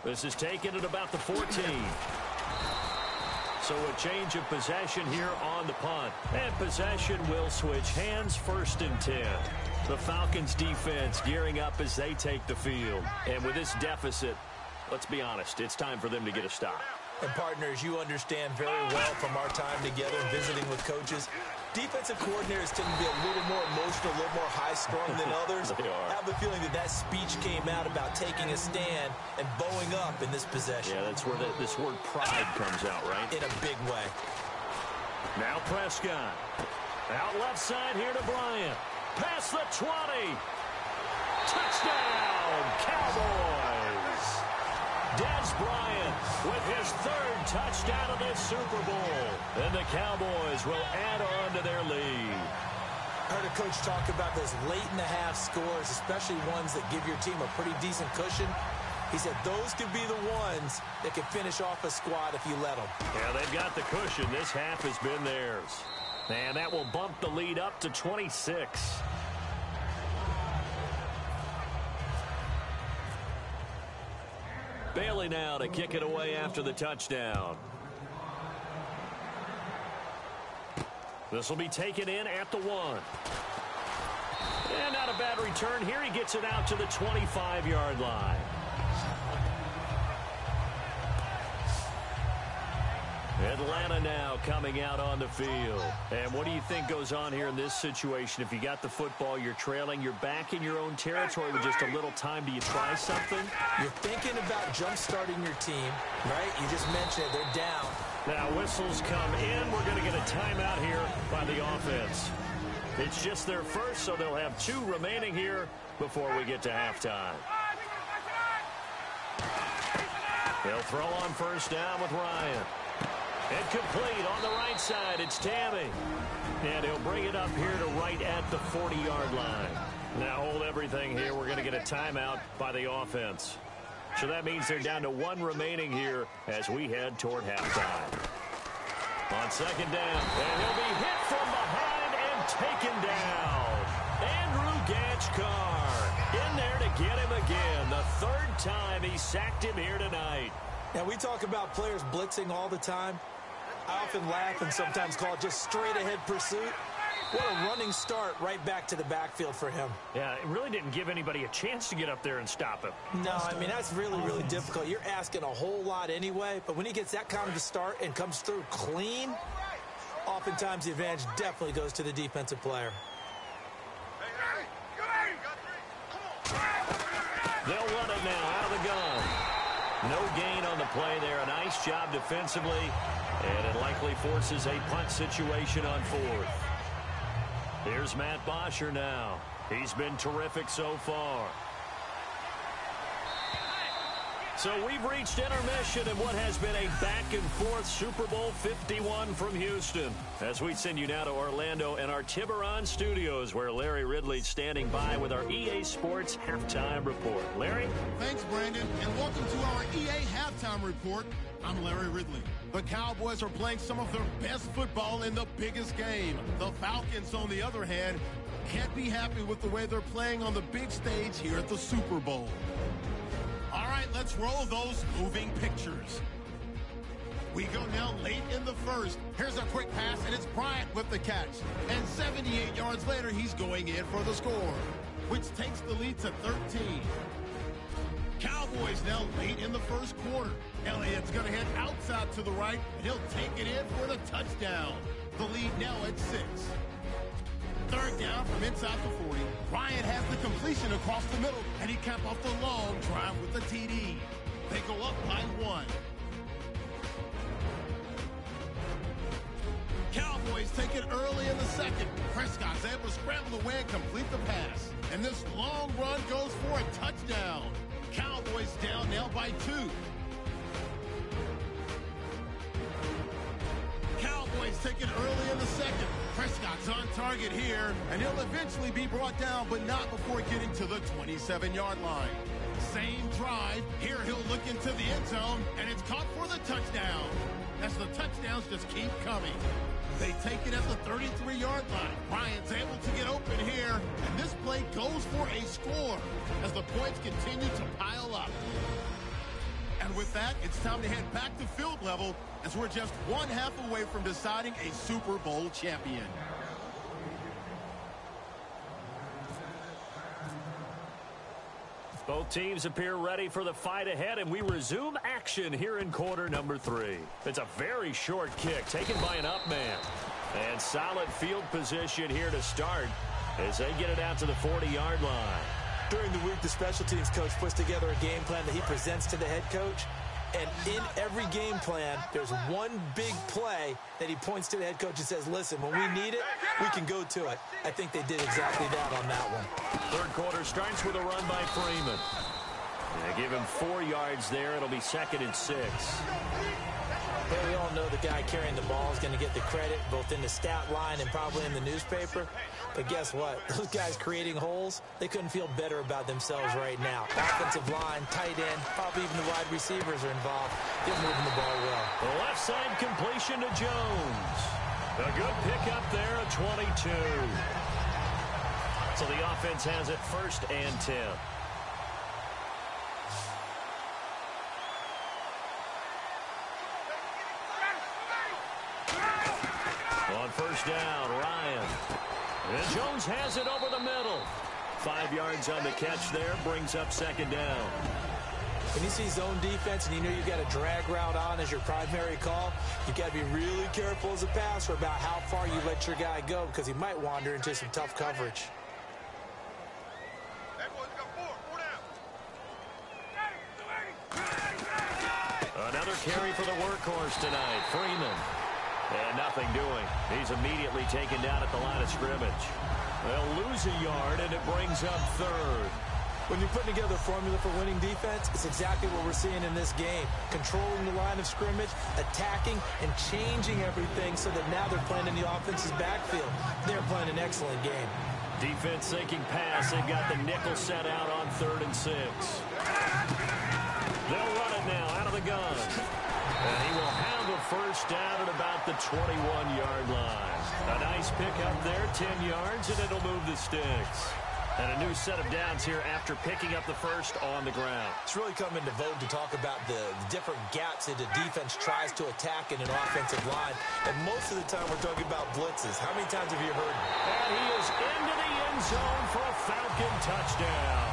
This is taken at about the 14. So a change of possession here on the punt. And possession will switch hands, 1st and 10. The Falcons defense gearing up as they take the field. And with this deficit, let's be honest, it's time for them to get a stop. And partners, you understand very well from our time together visiting with coaches, defensive coordinators tend to be a little more emotional, a little more high-strung than others. They are. I have a feeling that speech came out about taking a stand and bowing up in this possession. Yeah, that's where this word pride comes out, right? In a big way. Now Prescott. Out left side here to Bryant. Past the 20. Touchdown, Cowboys. Des Bryant with his 3rd touchdown of this Super Bowl. And the Cowboys will add on to their lead. I heard a coach talk about those late-in-the-half scores, especially ones that give your team a pretty decent cushion. He said those could be the ones that can finish off a squad if you let them. Yeah, they've got the cushion. This half has been theirs. And that will bump the lead up to 26. Bailey now to kick it away after the touchdown. This will be taken in at the 1. And not a bad return here. He gets it out to the 25-yard line. Atlanta now coming out on the field. And what do you think goes on here in this situation? If you got the football, you're trailing, you're back in your own territory with just a little time. Do you try something? You're thinking about jump-starting your team, right? You just mentioned it. They're down. Now whistles come in. We're going to get a timeout here by the offense. It's just their first, so they'll have 2 remaining here before we get to halftime. They'll throw on first down with Ryan. And complete on the right side. It's Tammy. And he'll bring it up here to right at the 40-yard line. Now hold everything here. We're going to get a timeout by the offense. So that means they're down to 1 remaining here as we head toward halftime. On second down. And he'll be hit from behind and taken down. Andrew Ganchkar in there to get him again. The 3rd time he sacked him here tonight. Now, we talk about players blitzing all the time. I often laugh and sometimes call it just straight-ahead pursuit. What a running start right back to the backfield for him. Yeah, it really didn't give anybody a chance to get up there and stop him. No, I mean, that's really, really difficult. You're asking a whole lot anyway, but when he gets that kind of a start and comes through clean, oftentimes the advantage definitely goes to the defensive player. They'll run it now out of the gun. No gain on the play there. A nice job defensively, and it likely forces a punt situation on 4th. Here's Matt Bosher now. He's been terrific so far. So we've reached intermission in what has been a back-and-forth Super Bowl 51 from Houston. As we send you now to Orlando and our Tiburon studios, where Larry Ridley's standing by with our EA Sports Halftime Report. Larry? Thanks, Brandon, and welcome to our EA Halftime Report. I'm Larry Ridley. The Cowboys are playing some of their best football in the biggest game. The Falcons, on the other hand, can't be happy with the way they're playing on the big stage here at the Super Bowl. All right, let's roll those moving pictures. We go now late in the first. Here's a quick pass, and it's Bryant with the catch. And 78 yards later, he's going in for the score, which takes the lead to 13. Cowboys now late in the first quarter. Elliott's going to head outside to the right, and he'll take it in for the touchdown. The lead now at 6. 3rd down from inside the 40. Bryant has the completion across the middle, and he capped off the long drive with the TD. They go up by 1. Cowboys take it early in the second. Prescott's able to scramble away and complete the pass. And this long run goes for a touchdown. Cowboys down now by 2. Cowboys take it early in the second. Prescott's on target here, and he'll eventually be brought down, but not before getting to the 27-yard line. Same drive. Here he'll look into the end zone, and it's caught for the touchdown. As the touchdowns just keep coming. They take it at the 33-yard line. Bryant's able to get open here, and this play goes for a score as the points continue to pile up. And with that, it's time to head back to field level as we're just 1 half away from deciding a Super Bowl champion. Both teams appear ready for the fight ahead, and we resume action here in quarter number 3. It's a very short kick taken by an up man. And solid field position here to start as they get it out to the 40-yard line. During the week, the special teams coach puts together a game plan that he presents to the head coach. And in every game plan, there's one big play that he points to the head coach and says, listen, when we need it, we can go to it. I think they did exactly that on that one. 3rd quarter starts with a run by Freeman. They give him 4 yards there. It'll be 2nd and 6. Well, we all know the guy carrying the ball is going to get the credit both in the stat line and probably in the newspaper. But guess what? Those guys creating holes, they couldn't feel better about themselves right now. Offensive line, tight end, probably even the wide receivers are involved. They're moving the ball well. The left side completion to Jones. A good pickup there, a 22. So the offense has it 1st and 10. On 1st down, Ryan. And Jones has it over the middle. 5 yards on the catch there, brings up 2nd down. When you see zone defense and you know you've got a drag route on as your primary call, you've got to be really careful as a passer about how far you let your guy go because he might wander into some tough coverage. Another carry for the workhorse tonight, Freeman. And nothing doing. He's immediately taken down at the line of scrimmage. They'll lose a yard, and it brings up 3rd. When you're putting together a formula for winning defense, it's exactly what we're seeing in this game. Controlling the line of scrimmage, attacking, and changing everything so that now they're playing in the offense's backfield. They're playing an excellent game. Defense thinking pass. They've got the nickel set out on 3rd and 6. They'll run it now out of the gun. And he will have a 1st down at about the 21-yard line. A nice pickup there, 10 yards, and it'll move the sticks. And a new set of downs here after picking up the 1st on the ground. It's really come into vogue to talk about the different gaps that the defense tries to attack in an offensive line. And most of the time we're talking about blitzes. How many times have you heard? And he is into the end zone for a Falcon touchdown.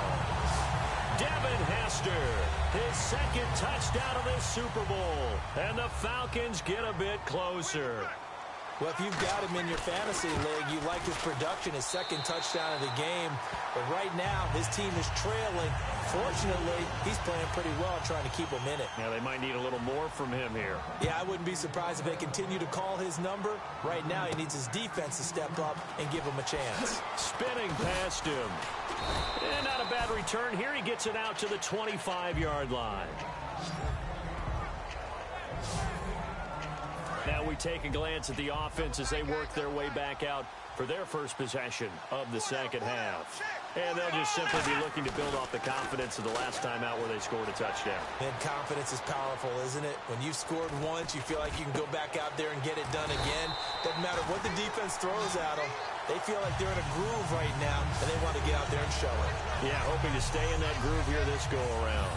Devin Hester, his 2nd touchdown of this Super Bowl. And the Falcons get a bit closer. Well, if you've got him in your fantasy league, you like his production, his 2nd touchdown of the game. But right now, his team is trailing. Fortunately, he's playing pretty well and trying to keep him in it. Yeah, they might need a little more from him here. Yeah, I wouldn't be surprised if they continue to call his number. Right now, he needs his defense to step up and give him a chance. Spinning past him. And not a bad return here. He gets it out to the 25-yard line. Now we take a glance at the offense as they work their way back out for their first possession of the 2nd half. And they'll just simply be looking to build off the confidence of the last time out where they scored a touchdown. And confidence is powerful, isn't it? When you've scored once, you feel like you can go back out there and get it done again. Doesn't matter what the defense throws at them. They feel like they're in a groove right now, and they want to get out there and show it. Yeah, hoping to stay in that groove here this go-around.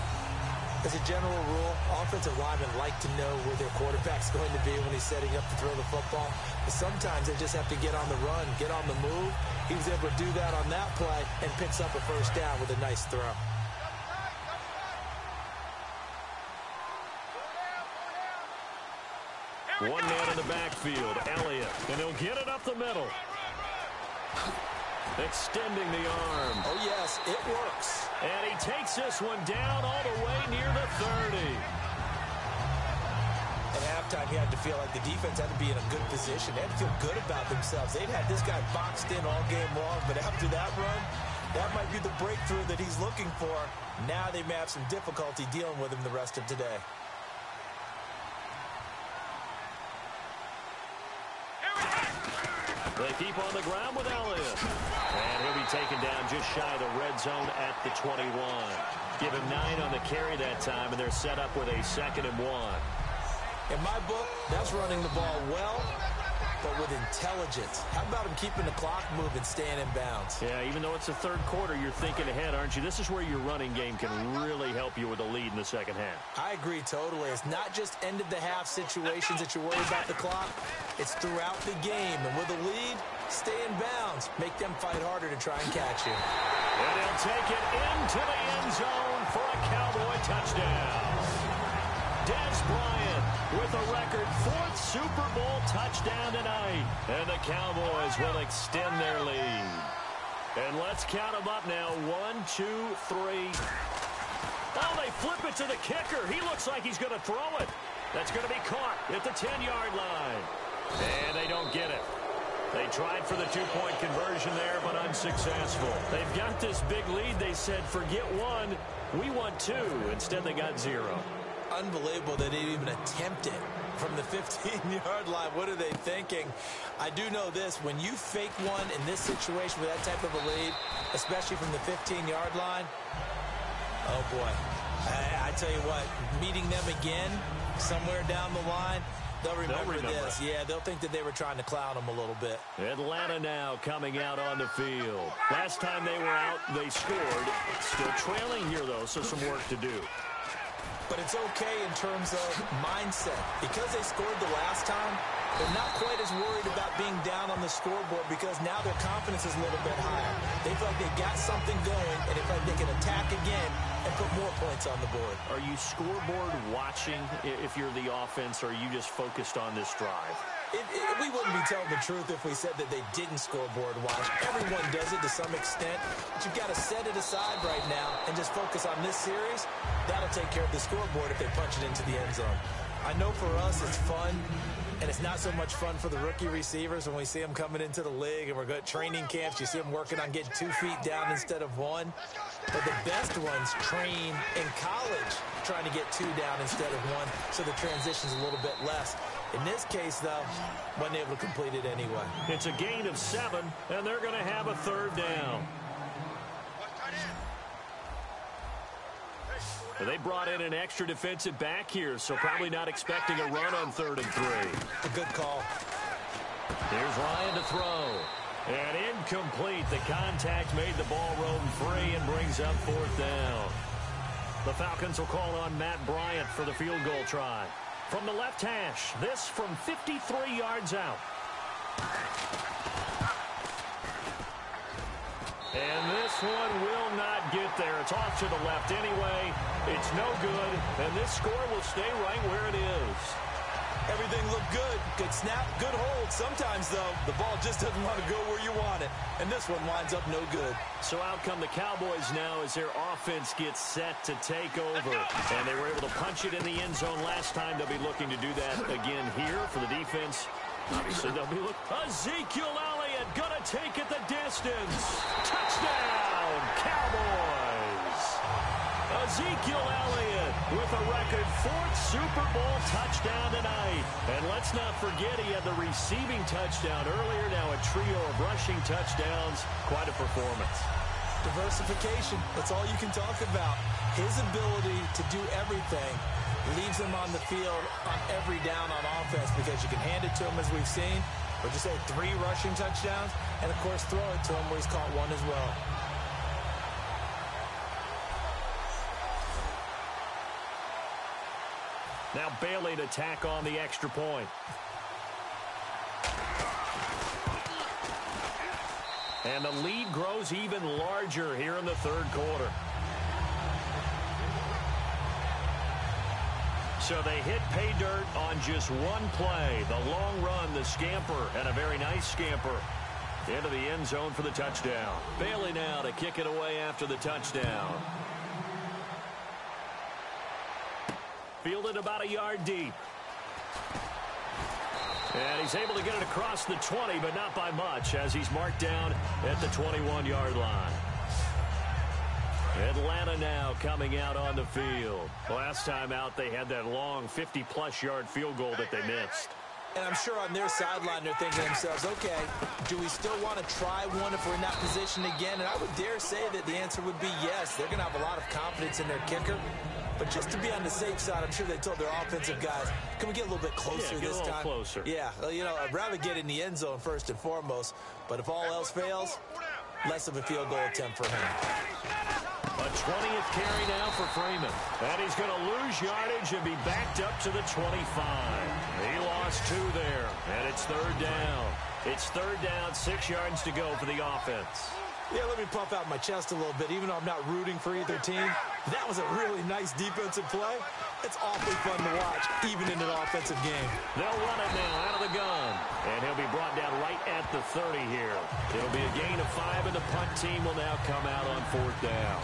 As a general rule, offensive linemen like to know where their quarterback's going to be when he's setting up to throw the football. But sometimes they just have to get on the run, get on the move. He was able to do that on that play and picks up a 1st down with a nice throw. One man in the backfield, Elliott, and he'll get it up the middle. Extending the arm. Oh, yes, it works. And he takes this one down all the way near the 30. At halftime, you had to feel like the defense had to be in a good position. They had to feel good about themselves. They'd had this guy boxed in all game long, but after that run, that might be the breakthrough that he's looking for. Now they may have some difficulty dealing with him the rest of today. They keep on the ground with Elliott. And he'll be taken down just shy of the red zone at the 21. Give him 9 on the carry that time, and they're set up with a 2nd and 1. In my book, that's running the ball well, but with intelligence. How about him keeping the clock moving, staying in bounds? Yeah, even though it's the 3rd quarter, you're thinking ahead, aren't you? This is where your running game can really help you with a lead in the 2nd half. I agree totally. It's not just end-of-the-half situations that you're worried about the clock. It's throughout the game. And with a lead, stay in bounds. Make them fight harder to try and catch you. And he'll take it into the end zone for a Cowboy touchdown. Dez Bryant with a record 4th Super Bowl touchdown tonight. And the Cowboys will extend their lead. And let's count them up now. 1, 2, 3. Oh, they flip it to the kicker. He looks like he's going to throw it. That's going to be caught at the 10-yard line. And they don't get it. They tried for the 2-point conversion there, but unsuccessful. They've got this big lead. They said, forget 1. We want 2. Instead, they got 0. Unbelievable that they didn't even attempt it. from the 15-yard line. What are they thinking? I do know this. When you fake one in this situation with that type of a lead, especially from the 15-yard line, oh, boy. I tell you what, meeting them again somewhere down the line, they'll remember this. Yeah, they'll think that they were trying to clown them a little bit. Atlanta now coming out on the field. Last time they were out, they scored. Still trailing here, though, so some work to do. But it's okay in terms of mindset. Because they scored the last time, they're not quite as worried about being down on the scoreboard because now their confidence is a little bit higher. They feel like they got something going, and they feel like they can attack again and put more points on the board. Are you scoreboard watching if you're the offense, or are you just focused on this drive? We wouldn't be telling the truth if we said that they didn't scoreboard watch. Everyone does it to some extent, but you've got to set it aside right now and just focus on this series. That'll take care of the scoreboard if they punch it into the end zone. I know for us it's fun, and it's not so much fun for the rookie receivers when we see them coming into the league and we're good training camps. You see them working on getting 2 feet down instead of 1. But the best ones train in college trying to get 2 down instead of 1, so the transition's a little bit less. In this case, though, wasn't able to complete it anyway. It's a gain of 7, and they're going to have a 3rd down. They brought in an extra defensive back here, so probably not expecting a run on 3rd and 3. A good call. Here's Ryan to throw. And incomplete. The contact made the ball roam free and brings up 4th down. The Falcons will call on Matt Bryant for the field goal try. From the left hash, this from 53 yards out. And this one will not get there. It's off to the left anyway. It's no good, and this score will stay right where it is. Everything looked good. Good snap, good hold. Sometimes, though, the ball just doesn't want to go where you want it. And this one winds up no good. So out come the Cowboys now as their offense gets set to take over. And they were able to punch it in the end zone last time. They'll be looking to do that again here for the defense. Obviously, they'll be looking. Ezekiel Elliott gonna take it the distance. Touchdown, Cowboys. Ezekiel Elliott with a record 4th Super Bowl touchdown tonight. And let's not forget he had the receiving touchdown earlier. Now a trio of rushing touchdowns. Quite a performance. Diversification. That's all you can talk about. His ability to do everything leaves him on the field on every down on offense because you can hand it to him as we've seen, or just say 3 rushing touchdowns, and of course throw it to him where he's caught 1 as well. Now Bailey to tack on the extra point. And the lead grows even larger here in the 3rd quarter. So they hit pay dirt on just 1 play. The long run, the scamper, and a very nice scamper into the end zone for the touchdown. Bailey now to kick it away after the touchdown. Fielded about a yard deep. And he's able to get it across the 20, but not by much, as he's marked down at the 21-yard line. Atlanta now coming out on the field. Last time out, they had that long 50-plus yard field goal that they missed. And I'm sure on their sideline, they're thinking to themselves, okay, do we still want to try one if we're in that position again? And I would dare say that the answer would be yes. They're going to have a lot of confidence in their kicker. But just to be on the safe side, I'm sure they told their offensive guys, can we get a little bit closer this time? Closer. Yeah, well, you know, I'd rather get in the end zone first and foremost. But if all else fails, less of a field goal attempt for him. A 20th carry now for Freeman. And he's going to lose yardage and be backed up to the 25. He lost 2 there, and it's 3rd down. It's 3rd down, 6 yards to go for the offense. Yeah, let me puff out my chest a little bit, even though I'm not rooting for either team. That was a really nice defensive play. It's awfully fun to watch, even in an offensive game. They'll run it now out of the gun. And he'll be brought down right at the 30 here. It'll be a gain of 5, and the punt team will now come out on 4th down.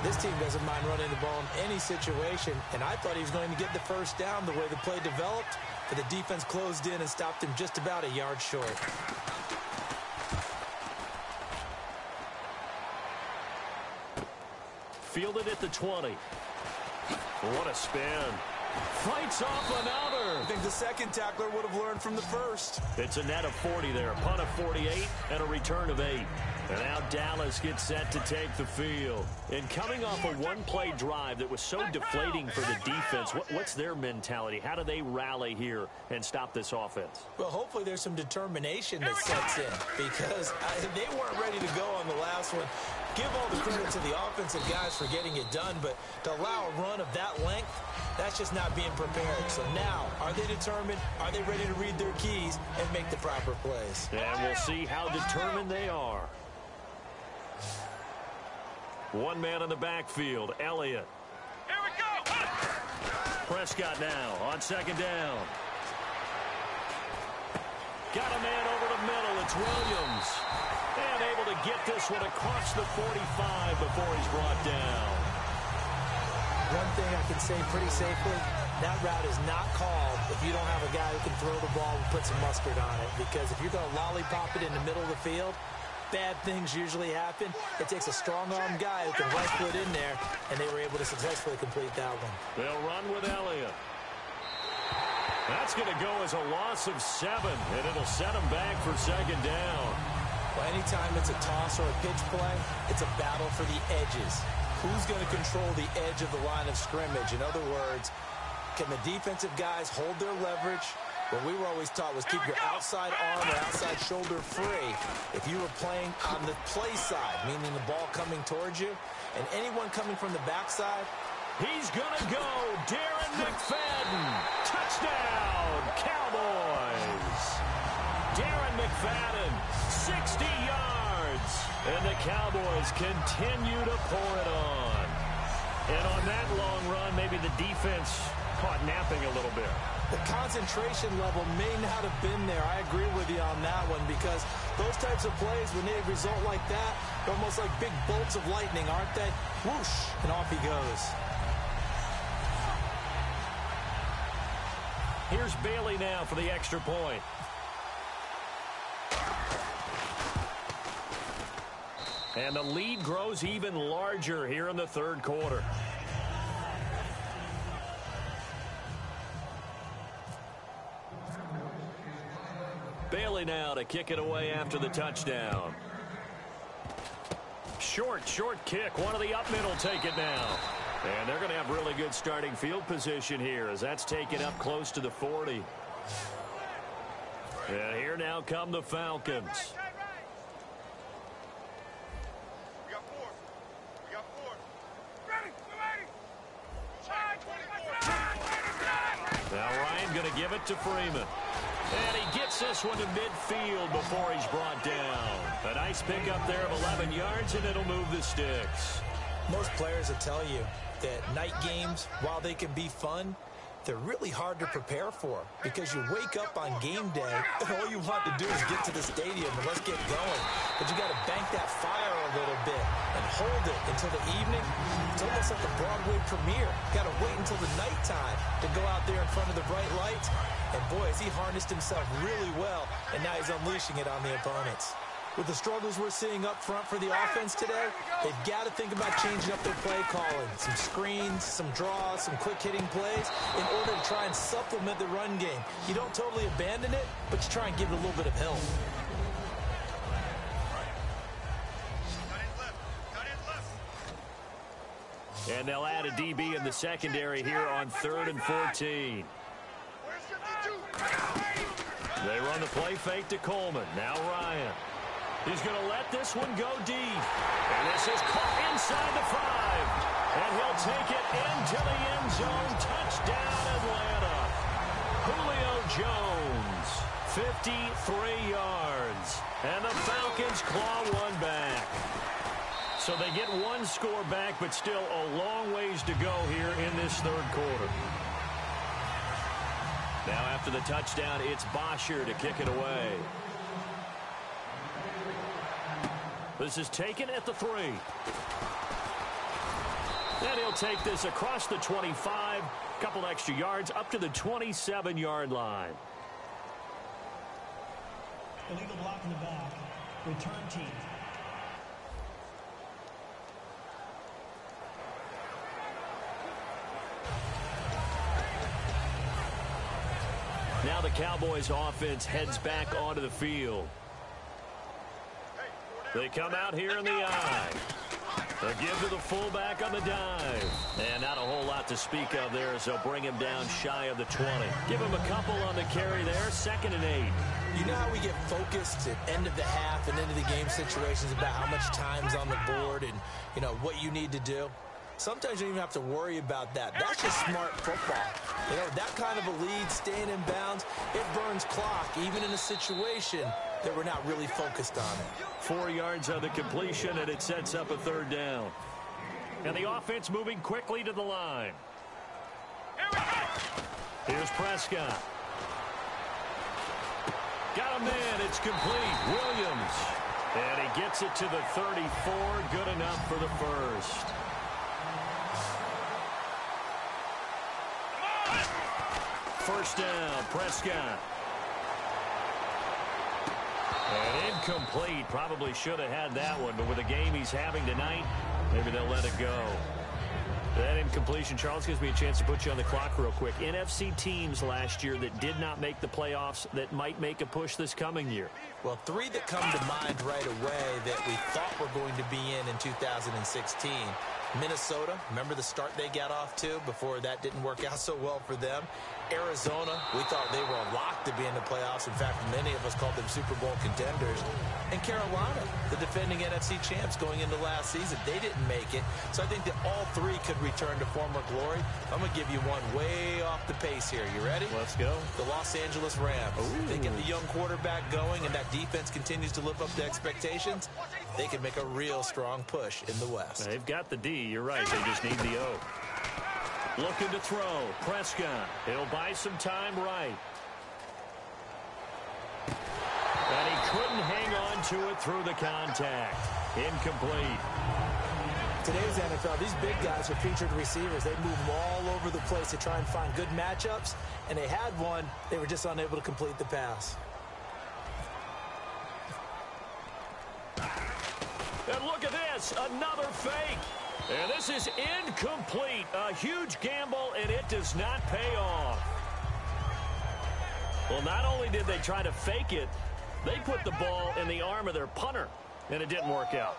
This team doesn't mind running the ball in any situation, and I thought he was going to get the 1st down the way the play developed, but the defense closed in and stopped him just about a yard short. Fielded at the 20. What a spin. Fights off another. I think the second tackler would have learned from the first. It's a net of 40 there, a punt of 48 and a return of 8. And now Dallas gets set to take the field. And coming off a one-play drive that was so deflating for the defense, what's their mentality? How do they rally here and stop this offense? Well, hopefully there's some determination that sets in, because they weren't ready to go on the last one. Give all the credit to the offensive guys for getting it done, but to allow a run of that length, that's just not being prepared. So now, are they determined? Are they ready to read their keys and make the proper plays? And we'll see how determined they are. One man in the backfield, Elliott. Here we go. Prescott now on second down. Got a man over the middle. It's Williams. And able to get this one across the 45 before he's brought down. One thing I can say pretty safely, that route is not called if you don't have a guy who can throw the ball and put some mustard on it. Because if you're going to lollipop it in the middle of the field, bad things usually happen. It takes a strong-arm guy who can rifle it in there, and they were able to successfully complete that one. They'll run with Elliott. That's going to go as a loss of 7, and it'll set them back for second down. Well, anytime it's a toss or a pitch play, it's a battle for the edges. Who's going to control the edge of the line of scrimmage? In other words, can the defensive guys hold their leverage? What we were always taught was keep your outside arm or outside shoulder free if you were playing on the play side, meaning the ball coming towards you, and anyone coming from the backside. He's going to go. Darren McFadden. Touchdown, Cowboys. Darren McFadden, 60 yards. And the Cowboys continue to pour it on. And on that long run, maybe the defense caught napping a little bit. The concentration level may not have been there. I agree with you on that one, because those types of plays, when they result like that, they're almost like big bolts of lightning, aren't they? Whoosh, and off he goes. Here's Bailey now for the extra point. And the lead grows even larger here in the third quarter. Bailey now to kick it away after the touchdown. Short kick. One of the up middle take it now. And they're going to have really good starting field position here as that's taken up close to the 40. And here now come the Falcons. Now Ryan going to give it to Freeman. And he gets this one to midfield before he's brought down. A nice pickup there of 11 yards, and it'll move the sticks. Most players will tell you that night games, while they can be fun, they're really hard to prepare for, because you wake up on game day and all you want to do is get to the stadium and let's get going. But you got to bank that fire a little bit and hold it until the evening. It's almost like a Broadway premiere. Got to wait until the nighttime to go out there in front of the bright lights. And boy, has he harnessed himself really well, and now he's unleashing it on the opponents. With the struggles we're seeing up front for the offense today, they've got to think about changing up their play calling. Some screens, some draws, some quick-hitting plays in order to try and supplement the run game. You don't totally abandon it, but you try and give it a little bit of help. And they'll add a DB in the secondary here on 3rd and 14. They run the play fake to Coleman. Now Ryan. He's going to let this one go deep. And this is caught inside the 5. And he'll take it into the end zone. Touchdown, Atlanta. Julio Jones, 53 yards. And the Falcons claw one back. So they get one score back, but still a long ways to go here in this third quarter. Now after the touchdown, it's Bosher to kick it away. This is taken at the 3. And he'll take this across the 25, couple extra yards, up to the 27-yard line. Illegal block in the back. Return team. Now the Cowboys offense heads back onto the field. They come out here in the I. A give to the fullback on the dive. And not a whole lot to speak of there as they'll bring him down shy of the 20. Give him a couple on the carry there. 2nd and 8. You know how we get focused at end of the half and into the game situations about how much time's on the board and, you know, what you need to do? Sometimes you don't even have to worry about that. That's just smart football. You know, that kind of a lead, staying in bounds, it burns clock, even in a situation that we're not really focused on it. 4 yards on the completion, and it sets up a 3rd down. And the offense moving quickly to the line. Here's Prescott. Got him in. It's complete. Williams. And he gets it to the 34. Good enough for the first. First down, Prescott. And incomplete. Probably should have had that one, but with the game he's having tonight, maybe they'll let it go. That incompletion, Charles, gives me a chance to put you on the clock real quick. NFC teams last year that did not make the playoffs that might make a push this coming year. Well, 3 that come to mind right away that we thought were going to be in 2016. Minnesota, remember the start they got off to before that didn't work out so well for them. Arizona, we thought they were a lock to be in the playoffs. In fact, many of us called them Super Bowl contenders. And Carolina, the defending NFC champs going into last season, they didn't make it. So I think that all 3 could return to former glory. I'm going to give you one way off the pace here. You ready? Let's go. The Los Angeles Rams. Ooh. They get the young quarterback going, and that defense continues to live up to expectations. They can make a real strong push in the West. They've got the D. You're right. They just need the O. Looking to throw. Prescott. He'll buy some time right. And he couldn't hang on to it through the contact. Incomplete. Today's NFL, these big guys are featured receivers. They move them all over the place to try and find good matchups. And they had one. They were just unable to complete the pass. And look at this. Another fake. And this is incomplete. A huge gamble, and it does not pay off. Well, not only did they try to fake it, they put the ball in the arm of their punter, and it didn't work out.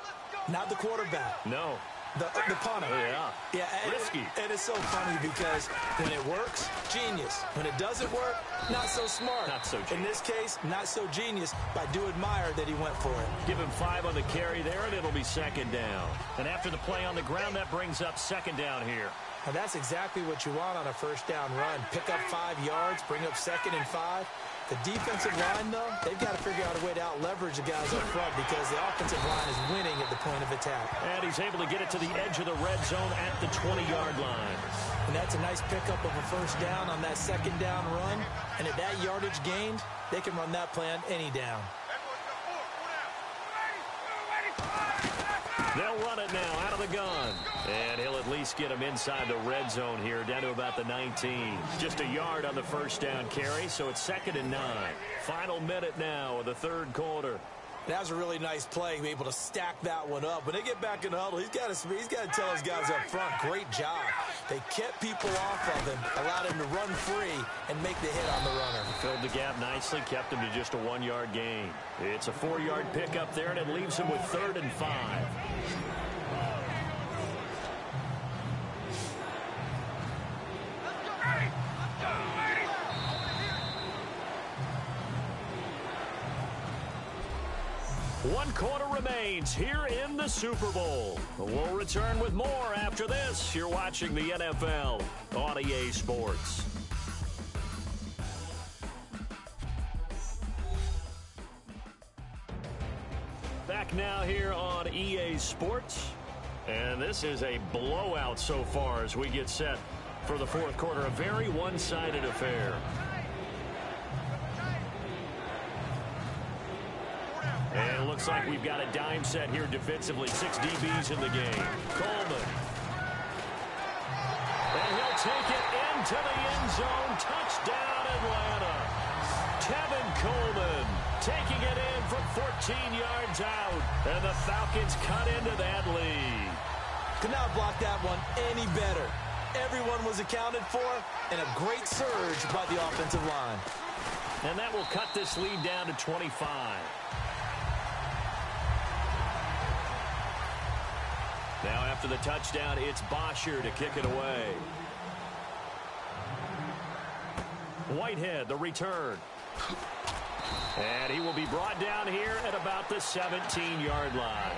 Not the quarterback. No. The punter. Oh, yeah. Risky. And it's so funny because when it works, genius. When it doesn't work, not so smart. Not so genius. In this case, not so genius, but I do admire that he went for it. Give him 5 on the carry there, and it'll be 2nd down. And after the play on the ground, that brings up 2nd down here. And that's exactly what you want on a first down run. Pick up 5 yards, bring up 2nd and 5. The defensive line, though, they've got to figure out a way to out-leverage the guys up front because the offensive line is winning at the point of attack. And he's able to get it to the edge of the red zone at the 20-yard line. And that's a nice pickup of a first down on that 2nd down run. And at that yardage gained, they can run that play on any down. They'll run it now out of the gun. And he'll at least get him inside the red zone here, down to about the 19. Just a yard on the first down carry, so it's 2nd and 9. Final minute now of the 3rd quarter. That was a really nice play, be able to stack that one up. When they get back in the huddle, he's got to tell his guys up front, great job. They kept people off of him, allowed him to run free and make the hit on the runner. Filled the gap nicely, kept him to just a 1-yard gain. It's a 4-yard pickup there, and it leaves him with 3rd and 5. One quarter remains here in the Super Bowl. We'll return with more after this. You're watching the NFL on EA Sports. Back now here on EA Sports. And this is a blowout so far as we get set for the 4th quarter. A very one-sided affair. And it looks like we've got a dime set here defensively. 6 DBs in the game. Coleman. And he'll take it into the end zone. Touchdown, Atlanta. Tevin Coleman taking it in from 14 yards out. And the Falcons cut into that lead. Could not block that one any better. Everyone was accounted for, and a great surge by the offensive line. And that will cut this lead down to 25. Now after the touchdown, it's Bosher to kick it away. Whitehead, the return. And he will be brought down here at about the 17-yard line.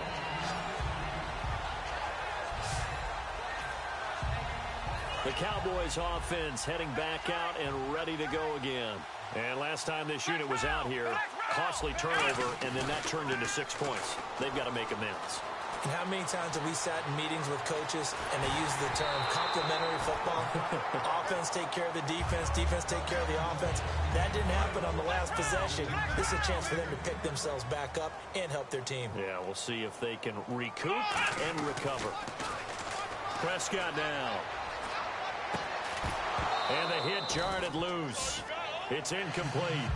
The Cowboys offense heading back out and ready to go again. And last time this unit was out here, costly turnover, and then that turned into 6 points. They've got to make amends. And how many times have we sat in meetings with coaches and they use the term complementary football? Offense take care of the defense, defense take care of the offense. That didn't happen on the last possession. This is a chance for them to pick themselves back up and help their team. Yeah, we'll see if they can recoup and recover. Prescott now. And the hit jarred it loose. It's incomplete.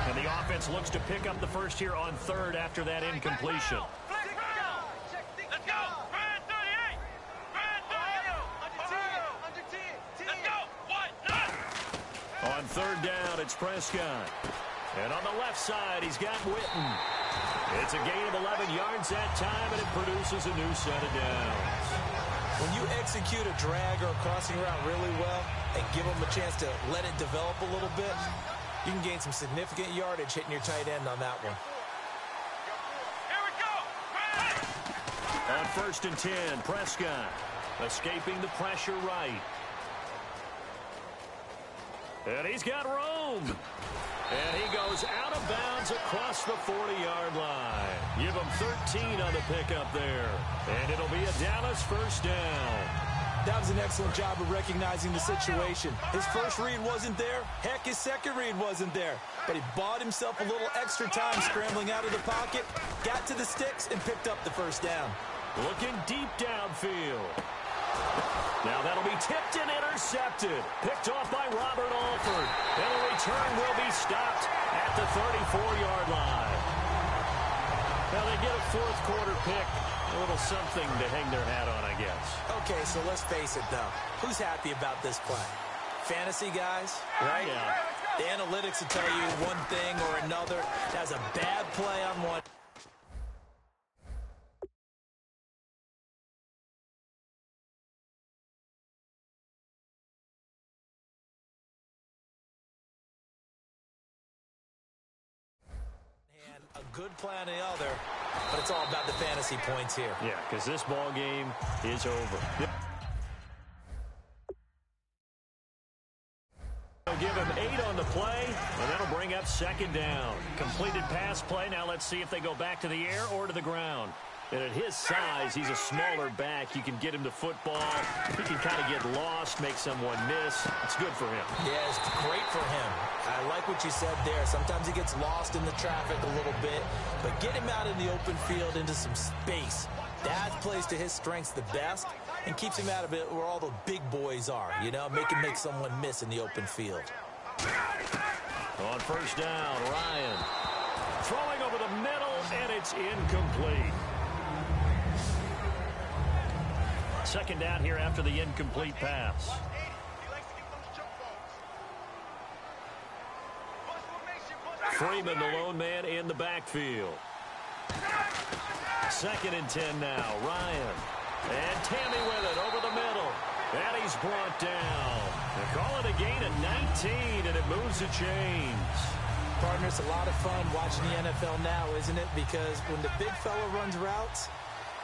And the offense looks to pick up the first here on third after that incompletion. Let's go! Brand 38! Brand 38! Let's go! On third down, it's Prescott. And on the left side, he's got Witten. It's a gain of 11 yards that time, and it produces a new set of downs. When you execute a drag or a crossing route really well and give them a chance to let it develop a little bit, you can gain some significant yardage hitting your tight end on that one. Here we go! On first and 10, Prescott escaping the pressure right. And he's got room. And he goes out of bounds across the 40-yard line. Give him 13 on the pickup there. And it'll be a Dallas first down. That was an excellent job of recognizing the situation. His first read wasn't there. Heck, his second read wasn't there. But he bought himself a little extra time scrambling out of the pocket, got to the sticks, and picked up the first down. Looking deep downfield. Now that'll be tipped and intercepted. Picked off by Robert Alford. And the return will be stopped at the 34-yard line. Now they get a fourth quarter pick. A little something to hang their hat on, I guess. Okay, so let's face it, though. Who's happy about this play? Fantasy guys, right? Yeah. The analytics will tell you one thing or another. That's a bad play on one. A good play on the other, but it's all about the fantasy points here. Yeah, because this ball game is over. They'll give him 8 on the play, and that'll bring up second down. Completed pass play. Now let's see if they go back to the air or to the ground. And at his size, he's a smaller back. You can get him to football. He can kind of get lost, make someone miss. It's good for him. Yeah, it's great for him. I like what you said there. Sometimes he gets lost in the traffic a little bit, but get him out in the open field into some space. That plays to his strengths the best and keeps him out of it where all the big boys are, you know, make someone miss in the open field. On first down, Ryan throwing over the middle, and it's incomplete. Second down here after the incomplete pass. Freeman, the lone man in the backfield. Second and 10 now. Ryan. And Tammy with it over the middle. And he's brought down. They call it a gain of 19, and it moves the chains. Partner, it's a lot of fun watching the NFL now, isn't it? Because when the big fella runs routes,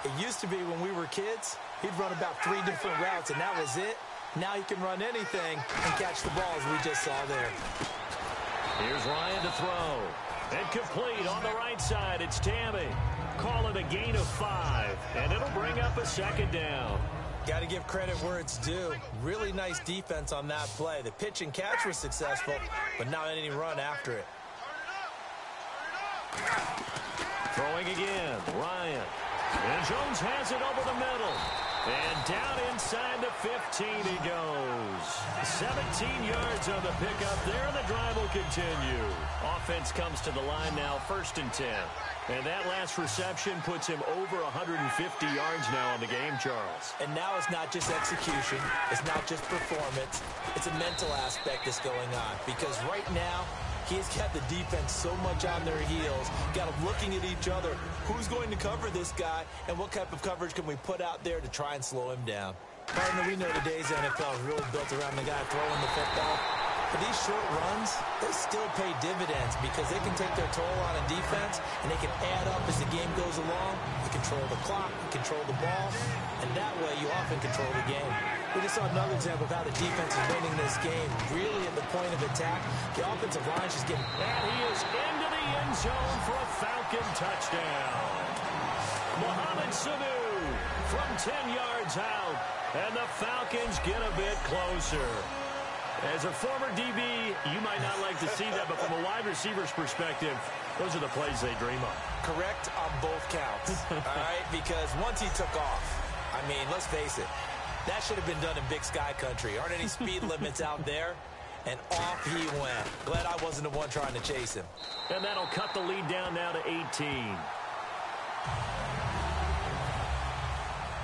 it used to be when we were kids, he'd run about 3 different routes, and that was it. Now he can run anything and catch the ball, as we just saw there. Here's Ryan to throw. And complete on the right side. It's Tammy. Call it a gain of 5, and it'll bring up a second down. Got to give credit where it's due. Really nice defense on that play. The pitch and catch was successful, but not any run after it. Throwing again, Ryan. And Jones has it over the middle. And down inside the 15 he goes. 17 yards on the pickup there, and the drive will continue. Offense comes to the line now, 1st and 10. And that last reception puts him over 150 yards now on the game, Charles. And now it's not just execution. It's not just performance. It's a mental aspect that's going on. Because right now, he's got the defense so much on their heels, got them looking at each other. Who's going to cover this guy, and what type of coverage can we put out there to try and slow him down? Partner, we know today's NFL is really built around the guy throwing the football. But these short runs, they still pay dividends because they can take their toll on a defense, and they can add up as the game goes along. You control the clock, you control the ball, and that way you often control the game. We just saw another example of how the defense is winning this game. Really at the point of attack, the offensive line is just getting... And he is into the end zone for a Falcon touchdown. Mohamed Sanu from 10 yards out, and the Falcons get a bit closer. As a former DB, you might not like to see that, but from a wide receiver's perspective, those are the plays they dream of. Correct on both counts, all right? Because once he took off, I mean, let's face it, that should have been done in Big Sky Country. Aren't any speed limits out there? And off he went. Glad I wasn't the one trying to chase him. And that'll cut the lead down now to 18.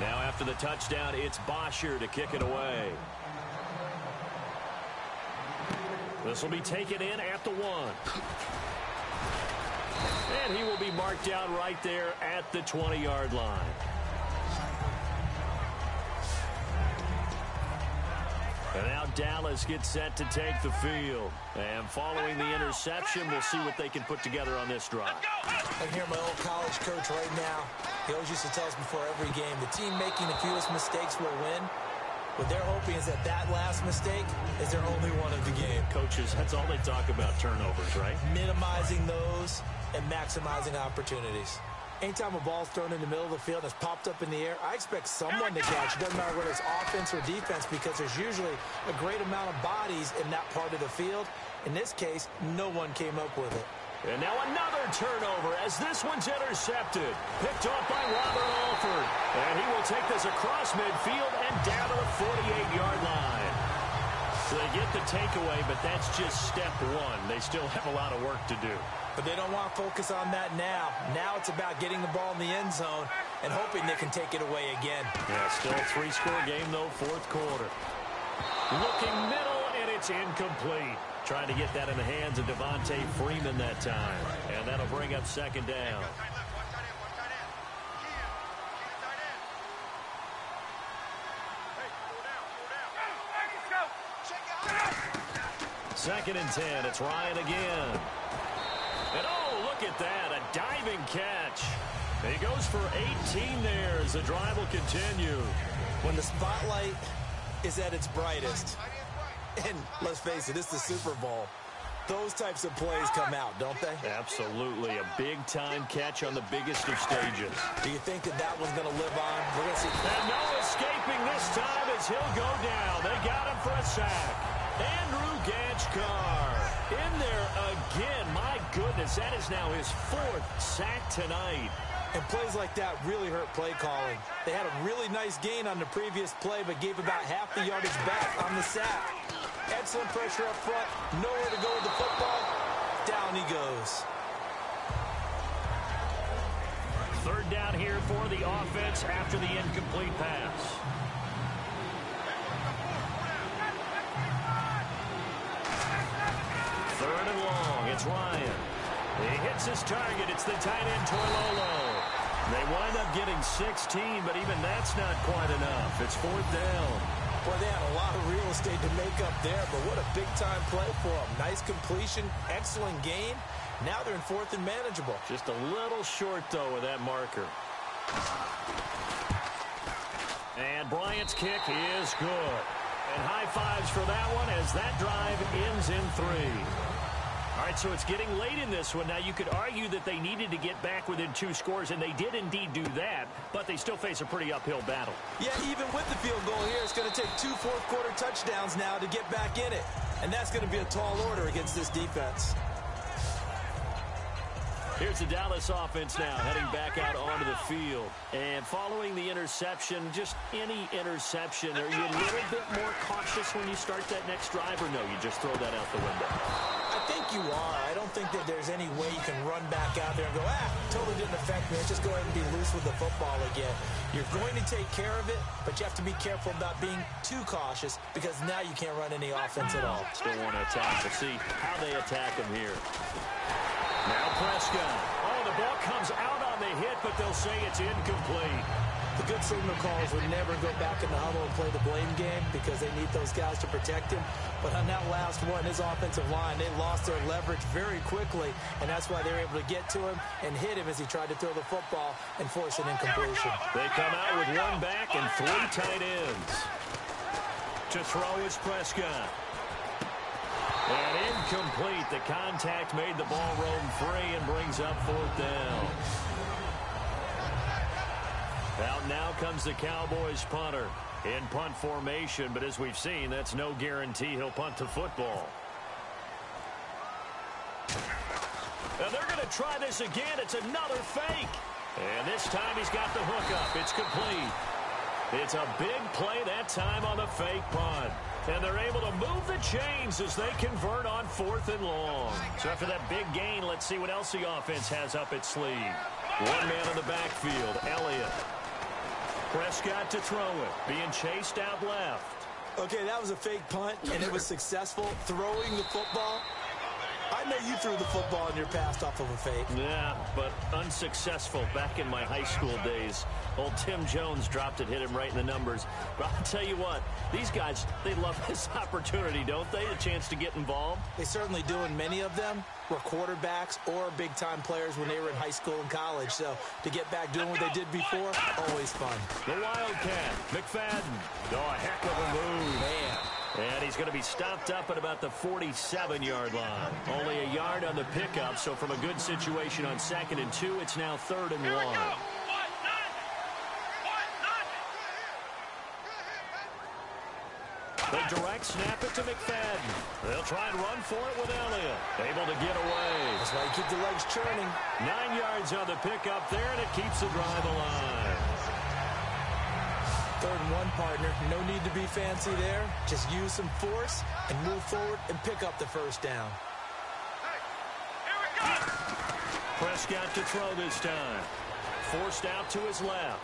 Now after the touchdown, it's Bosher to kick it away. This will be taken in at the 1. And he will be marked down right there at the 20-yard line. And now Dallas gets set to take the field. And following the interception, we'll see what they can put together on this drive. I hear my old college coach right now. He always used to tell us before every game, the team making the fewest mistakes will win. What they're hoping is that that last mistake is their only one of the game. Coaches, that's all they talk about, turnovers, right? Minimizing those and maximizing opportunities. Anytime a ball's thrown in the middle of the field and it's popped up in the air, I expect someone to catch it. Doesn't matter whether it's offense or defense, because there's usually a great amount of bodies in that part of the field. In this case, no one came up with it. And now another turnover as this one's intercepted. Picked off by Robert Alford. And he will take this across midfield and down to the 48-yard line. So they get the takeaway, but that's just step one. They still have a lot of work to do. But they don't want to focus on that now. Now it's about getting the ball in the end zone and hoping they can take it away again. Yeah, still a 3-score game, though, 4th quarter. Looking middle, and it's incomplete. Trying to get that in the hands of Devontae Freeman that time. And that'll bring up 2nd down. Second and 10. It's Ryan again. And oh, look at that. A diving catch. He goes for 18 there as the drive will continue. When the spotlight is at its brightest, and let's face it, it's the Super Bowl, those types of plays come out, don't they? Absolutely. A big-time catch on the biggest of stages. Do you think that that one's going to live on? We're going to see. And no escaping this time as he'll go down. They got him for a sack. Andrew Gachkar in there again. My goodness, that is now his 4th sack tonight. And plays like that really hurt play calling. They had a really nice gain on the previous play, but gave about half the yardage back on the sack. Excellent pressure up front. Nowhere to go with the football. Down he goes. 3rd down here for the offense after the incomplete pass. Third and long. It's Ryan. He hits his target. It's the tight end, Toilolo. They wind up getting 16, but even that's not quite enough. It's 4th down. Boy, they had a lot of real estate to make up there, but what a big-time play for them. Nice completion, excellent gain. Now they're in 4th and manageable. Just a little short, though, with that marker. And Bryant's kick is good. And high fives for that one as that drive ends in 3. All right, so it's getting late in this one. Now, you could argue that they needed to get back within 2 scores, and they did indeed do that, but they still face a pretty uphill battle. Yeah, even with the field goal here, it's going to take 2 fourth-quarter touchdowns now to get back in it. And that's going to be a tall order against this defense. Here's the Dallas offense now heading back out onto the field. And following the interception, just any interception, are you a little bit more cautious when you start that next drive, or no, you just throw that out the window? I think you are. I don't think that there's any way you can run back out there and go, totally didn't affect me. Let's just go ahead and be loose with the football again. You're going to take care of it, but you have to be careful about being too cautious because now you can't run any offense at all. Still want to attack. We'll see how they attack him here. Now Prescott. Oh, the ball comes out on the hit, but they'll say it's incomplete. The good signal callers would never go back in the huddle and play the blame game because they need those guys to protect him. But on that last one, his offensive line, they lost their leverage very quickly, and that's why they were able to get to him and hit him as he tried to throw the football and force an incompletion. They come out with one back and three tight ends. To throw is Prescott. And incomplete. The contact made the ball roam free and brings up fourth down. Out now comes the Cowboys punter in punt formation, but as we've seen, that's no guarantee he'll punt the football. And they're going to try this again. It's another fake. And this time he's got the hook up. It's complete. It's a big play that time on the fake punt. And they're able to move the chains as they convert on 4th and long. So after that big gain, let's see what else the offense has up its sleeve. One man in the backfield, Elliott. Prescott to throw it, being chased out left. Okay, that was a fake punt, and it was successful throwing the football. I know you threw the football and you're passed off of a fake. Yeah, but unsuccessful back in my high school days. Old Tim Jones dropped it, hit him right in the numbers. But I'll tell you what, these guys, they love this opportunity, don't they? A chance to get involved. They certainly do, and many of them were quarterbacks or big-time players when they were in high school and college. So to get back doing what they did before, always fun. The Wildcat, McFadden. Oh, a heck of a move. Man. And he's going to be stopped up at about the 47-yard line. Only a yard on the pickup, so from a good situation on 2nd and 2, it's now 3rd and 1. They direct snap it to McFadden. They'll try and run for it with Elliott. Able to get away. That's why you keep the legs churning. 9 yards on the pickup there, and it keeps the drive alive. 3rd and 1, partner. No need to be fancy there. Just use some force and move forward and pick up the first down. Prescott to throw this time. Forced out to his left.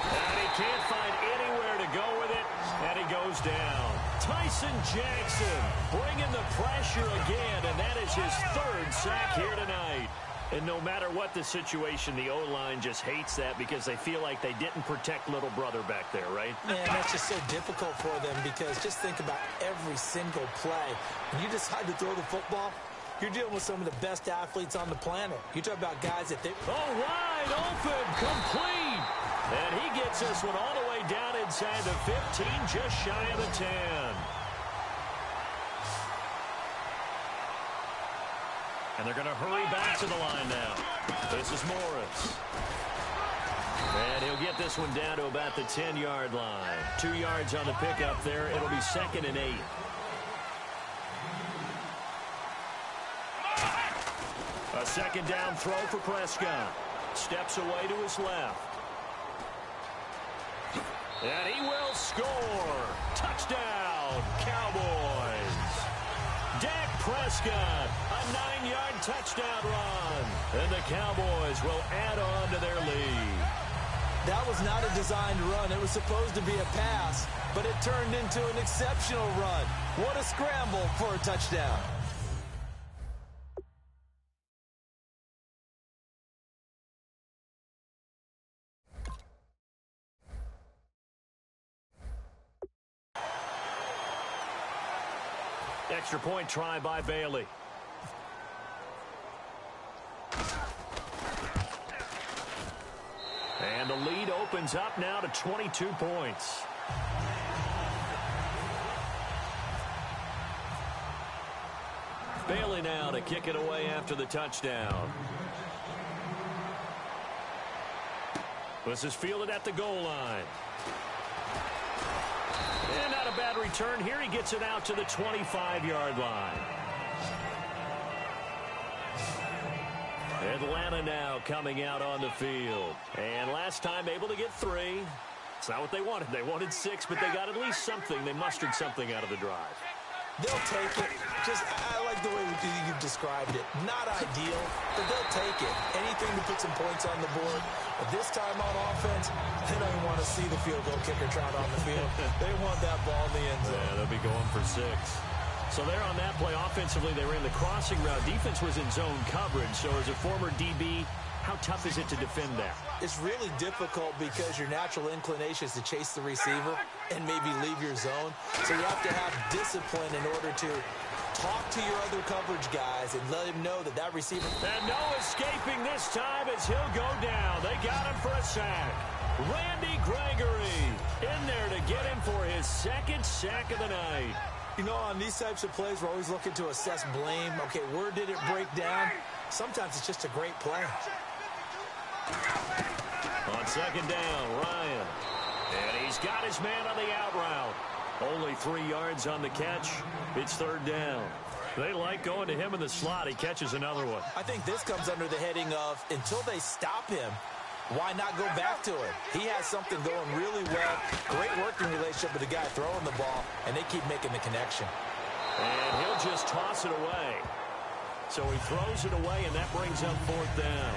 And he can't find anywhere to go with it, and he goes down. Tyson Jackson bringing the pressure again, and that is his 3rd sack here tonight. And no matter what the situation, the O-line just hates that because they feel like they didn't protect little brother back there, right? Man, that's just so difficult for them because just think about every single play. When you decide to throw the football, you're dealing with some of the best athletes on the planet. You talk about guys that they... Oh, wide open, complete. And he gets this one all the way down inside the 15, just shy of the 10. And they're going to hurry back to the line now. This is Morris. And he'll get this one down to about the 10-yard line. 2 yards on the pickup there. It'll be 2nd and 8. A 2nd down throw for Prescott. Steps away to his left. And he will score. Touchdown, Cowboys. Dak Prescott, a 9-yard touchdown run. And the Cowboys will add on to their lead. That was not a designed run. It was supposed to be a pass, but it turned into an exceptional run. What a scramble for a touchdown. Extra point try by Bailey. And the lead opens up now to 22 points. Bailey now to kick it away after the touchdown. This is fielded at the goal line. And not a bad return here. He gets it out to the 25-yard line. Atlanta now coming out on the field. And last time able to get 3. It's not what they wanted. They wanted 6, but they got at least something. They mustered something out of the drive. They'll take it. I like the way you've described it. Not ideal, but they'll take it. Anything to put some points on the board. But this time on offense, they don't even want to see the field goal kicker trot on the field. They want that ball in the end zone. Yeah, they'll be going for 6. So there on that play, offensively, they ran the crossing route. Defense was in zone coverage. So as a former DB, how tough is it to defend that? It's really difficult because your natural inclination is to chase the receiver and maybe leave your zone. So you have to have discipline in order to talk to your other coverage guys and let him know that that receiver... And no escaping this time as he'll go down. They got him for a sack. Randy Gregory in there to get him for his 2nd sack of the night. You know, on these types of plays, we're always looking to assess blame. Okay, where did it break down? Sometimes it's just a great play. On 2nd down, Ryan. And he's got his man on the out route. Only 3 yards on the catch. It's 3rd down. They like going to him in the slot. He catches another one. I think this comes under the heading of, until they stop him, why not go back to it? He has something going really well. Great working relationship with the guy throwing the ball, and they keep making the connection. And he'll just toss it away. So he throws it away, and that brings up 4th down.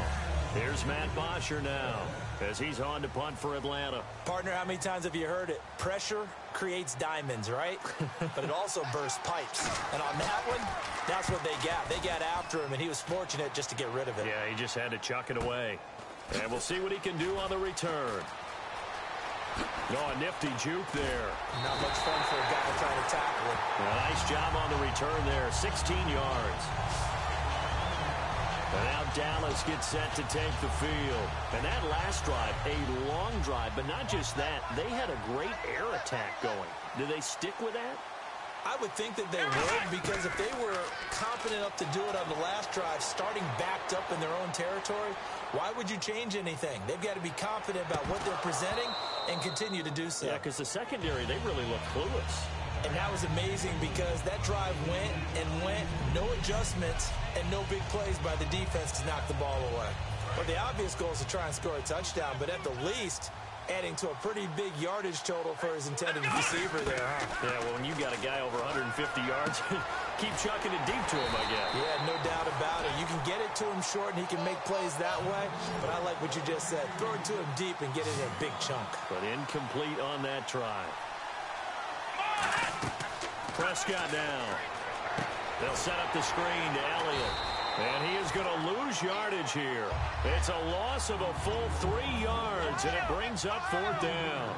Here's Matt Bosher now as he's on to punt for Atlanta. Partner, how many times have you heard it? Pressure creates diamonds, right? But it also bursts pipes. And on that one, that's what they got. They got after him, and he was fortunate just to get rid of it. Yeah, he just had to chuck it away. And we'll see what he can do on the return. Oh, a nifty juke there. Not much fun for a guy trying to tackle him. Nice job on the return there. 16 yards. And now Dallas gets set to take the field. And that last drive, a long drive, but not just that. They had a great air attack going. Do they stick with that? I would think that they would, because if they were confident enough to do it on the last drive, starting backed up in their own territory, why would you change anything? They've got to be confident about what they're presenting and continue to do so. Yeah, because the secondary, they really look clueless. And that was amazing because that drive went and went, no adjustments, and no big plays by the defense to knock the ball away. Well, the obvious goal is to try and score a touchdown, but at the least, adding to a pretty big yardage total for his intended receiver there, huh? Yeah, well, when you got a guy over 150 yards, keep chucking it deep to him, I guess. Yeah, no doubt about it. You can get it to him short, and he can make plays that way, but I like what you just said. Throw it to him deep and get it in a big chunk. But incomplete on that try. Prescott now. They'll set up the screen to Elliott. And he is going to lose yardage here. It's a loss of a full 3 yards, and it brings up 4th down.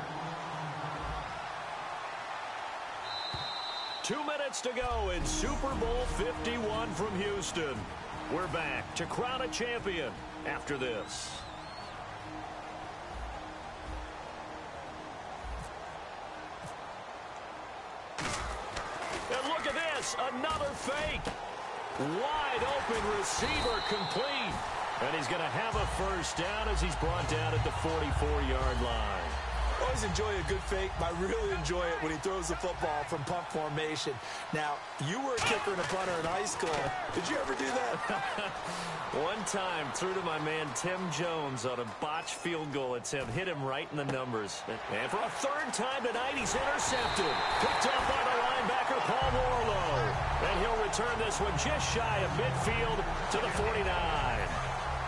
2 minutes to go in Super Bowl 51 from Houston. We're back to crown a champion after this. And look at this, another fake. Wide open receiver complete. And he's going to have a 1st down as he's brought down at the 44-yard line. Always enjoy a good fake. I really enjoy it when he throws the football from punt formation. Now, you were a kicker and a punter in high school. Did you ever do that? One time, threw to my man Tim Jones on a botched field goal attempt. Hit him right in the numbers. And for a 3rd time tonight, he's intercepted. Picked up by the linebacker, Paul Warlow. And he'll return this one just shy of midfield to the 49.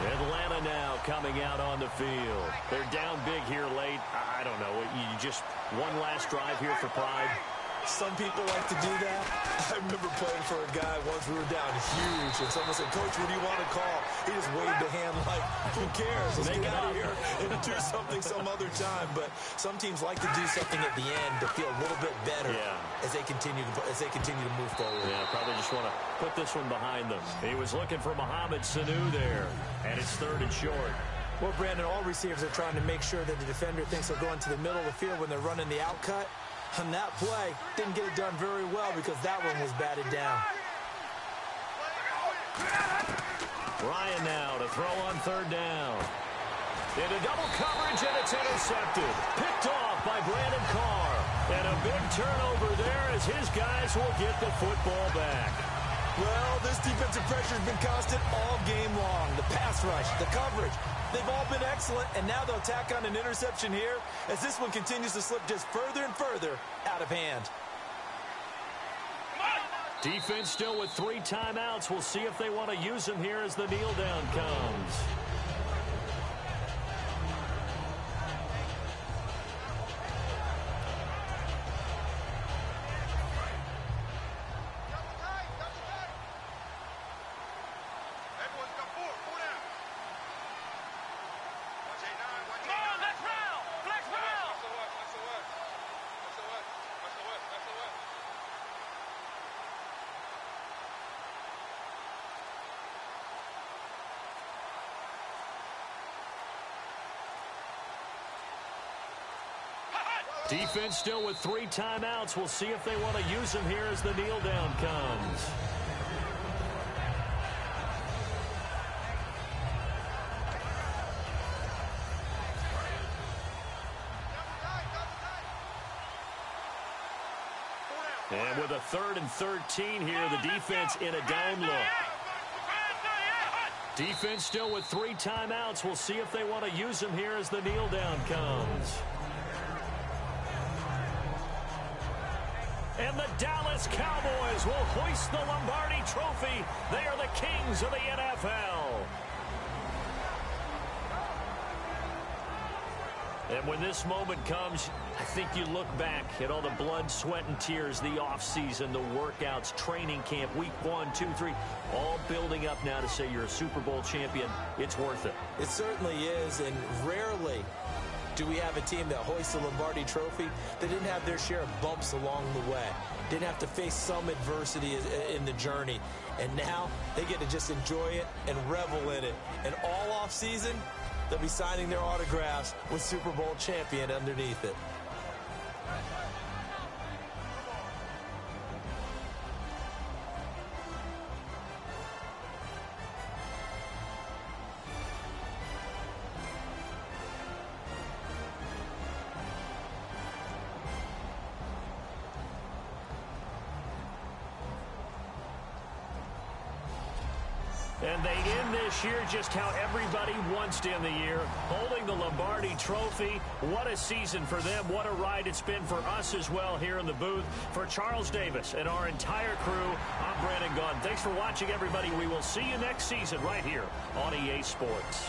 Atlanta now coming out on the field. They're down big here late. I don't know. You just one last drive here for pride. Some people like to do that. I remember playing for a guy once. We were down huge, and someone said, "Coach, what do you want to call?" He just waved a hand like, "Who cares? Let's get out of here and do something some other time." But some teams like to do something at the end to feel a little bit better as they continue to move forward. Yeah, probably just want to put this one behind them. He was looking for Mohamed Sanu there, and it's 3rd and short. Well, Brandon, all receivers are trying to make sure that the defender thinks they'll go into the middle of the field when they're running the out cut. On that play, didn't get it done very well because that one was batted down. Ryan now to throw on 3rd down. Into double coverage, and it's intercepted. Picked off by Brandon Carr. And a big turnover there as his guys will get the football back. Well, this Defensive pressure has been constant all game long. The pass rush, the coverage, they've all been excellent, and now they'll tack on an interception here as this one continues to slip just further and further out of hand. Defense still with 3 timeouts. We'll see if they want to use them here as the kneel down comes. Defense still with 3 timeouts. We'll see if they want to use them here as the kneel down comes. And with a 3rd and 13 here, the defense in a down look. Defense still with 3 timeouts. We'll see if they want to use them here as the kneel down comes. And the Dallas Cowboys will hoist the Lombardi Trophy. They are the kings of the NFL. And when this moment comes, I think you look back at all the blood, sweat, and tears, the offseason, the workouts, training camp, week 1, 2, 3, all building up now to say you're a Super Bowl champion. It's worth it. It certainly is, and rarely do we have a team that hoists the Lombardi Trophy that didn't have their share of bumps along the way, didn't have to face some adversity in the journey, and now they get to just enjoy it and revel in it. And all off season, they'll be signing their autographs with Super Bowl champion underneath it. And they end this year just how everybody wants to end the year, holding the Lombardi Trophy. What a season for them. What a ride it's been for us as well here in the booth. For Charles Davis and our entire crew, I'm Brandon Gaudin. Thanks for watching, everybody. We will see you next season right here on EA Sports.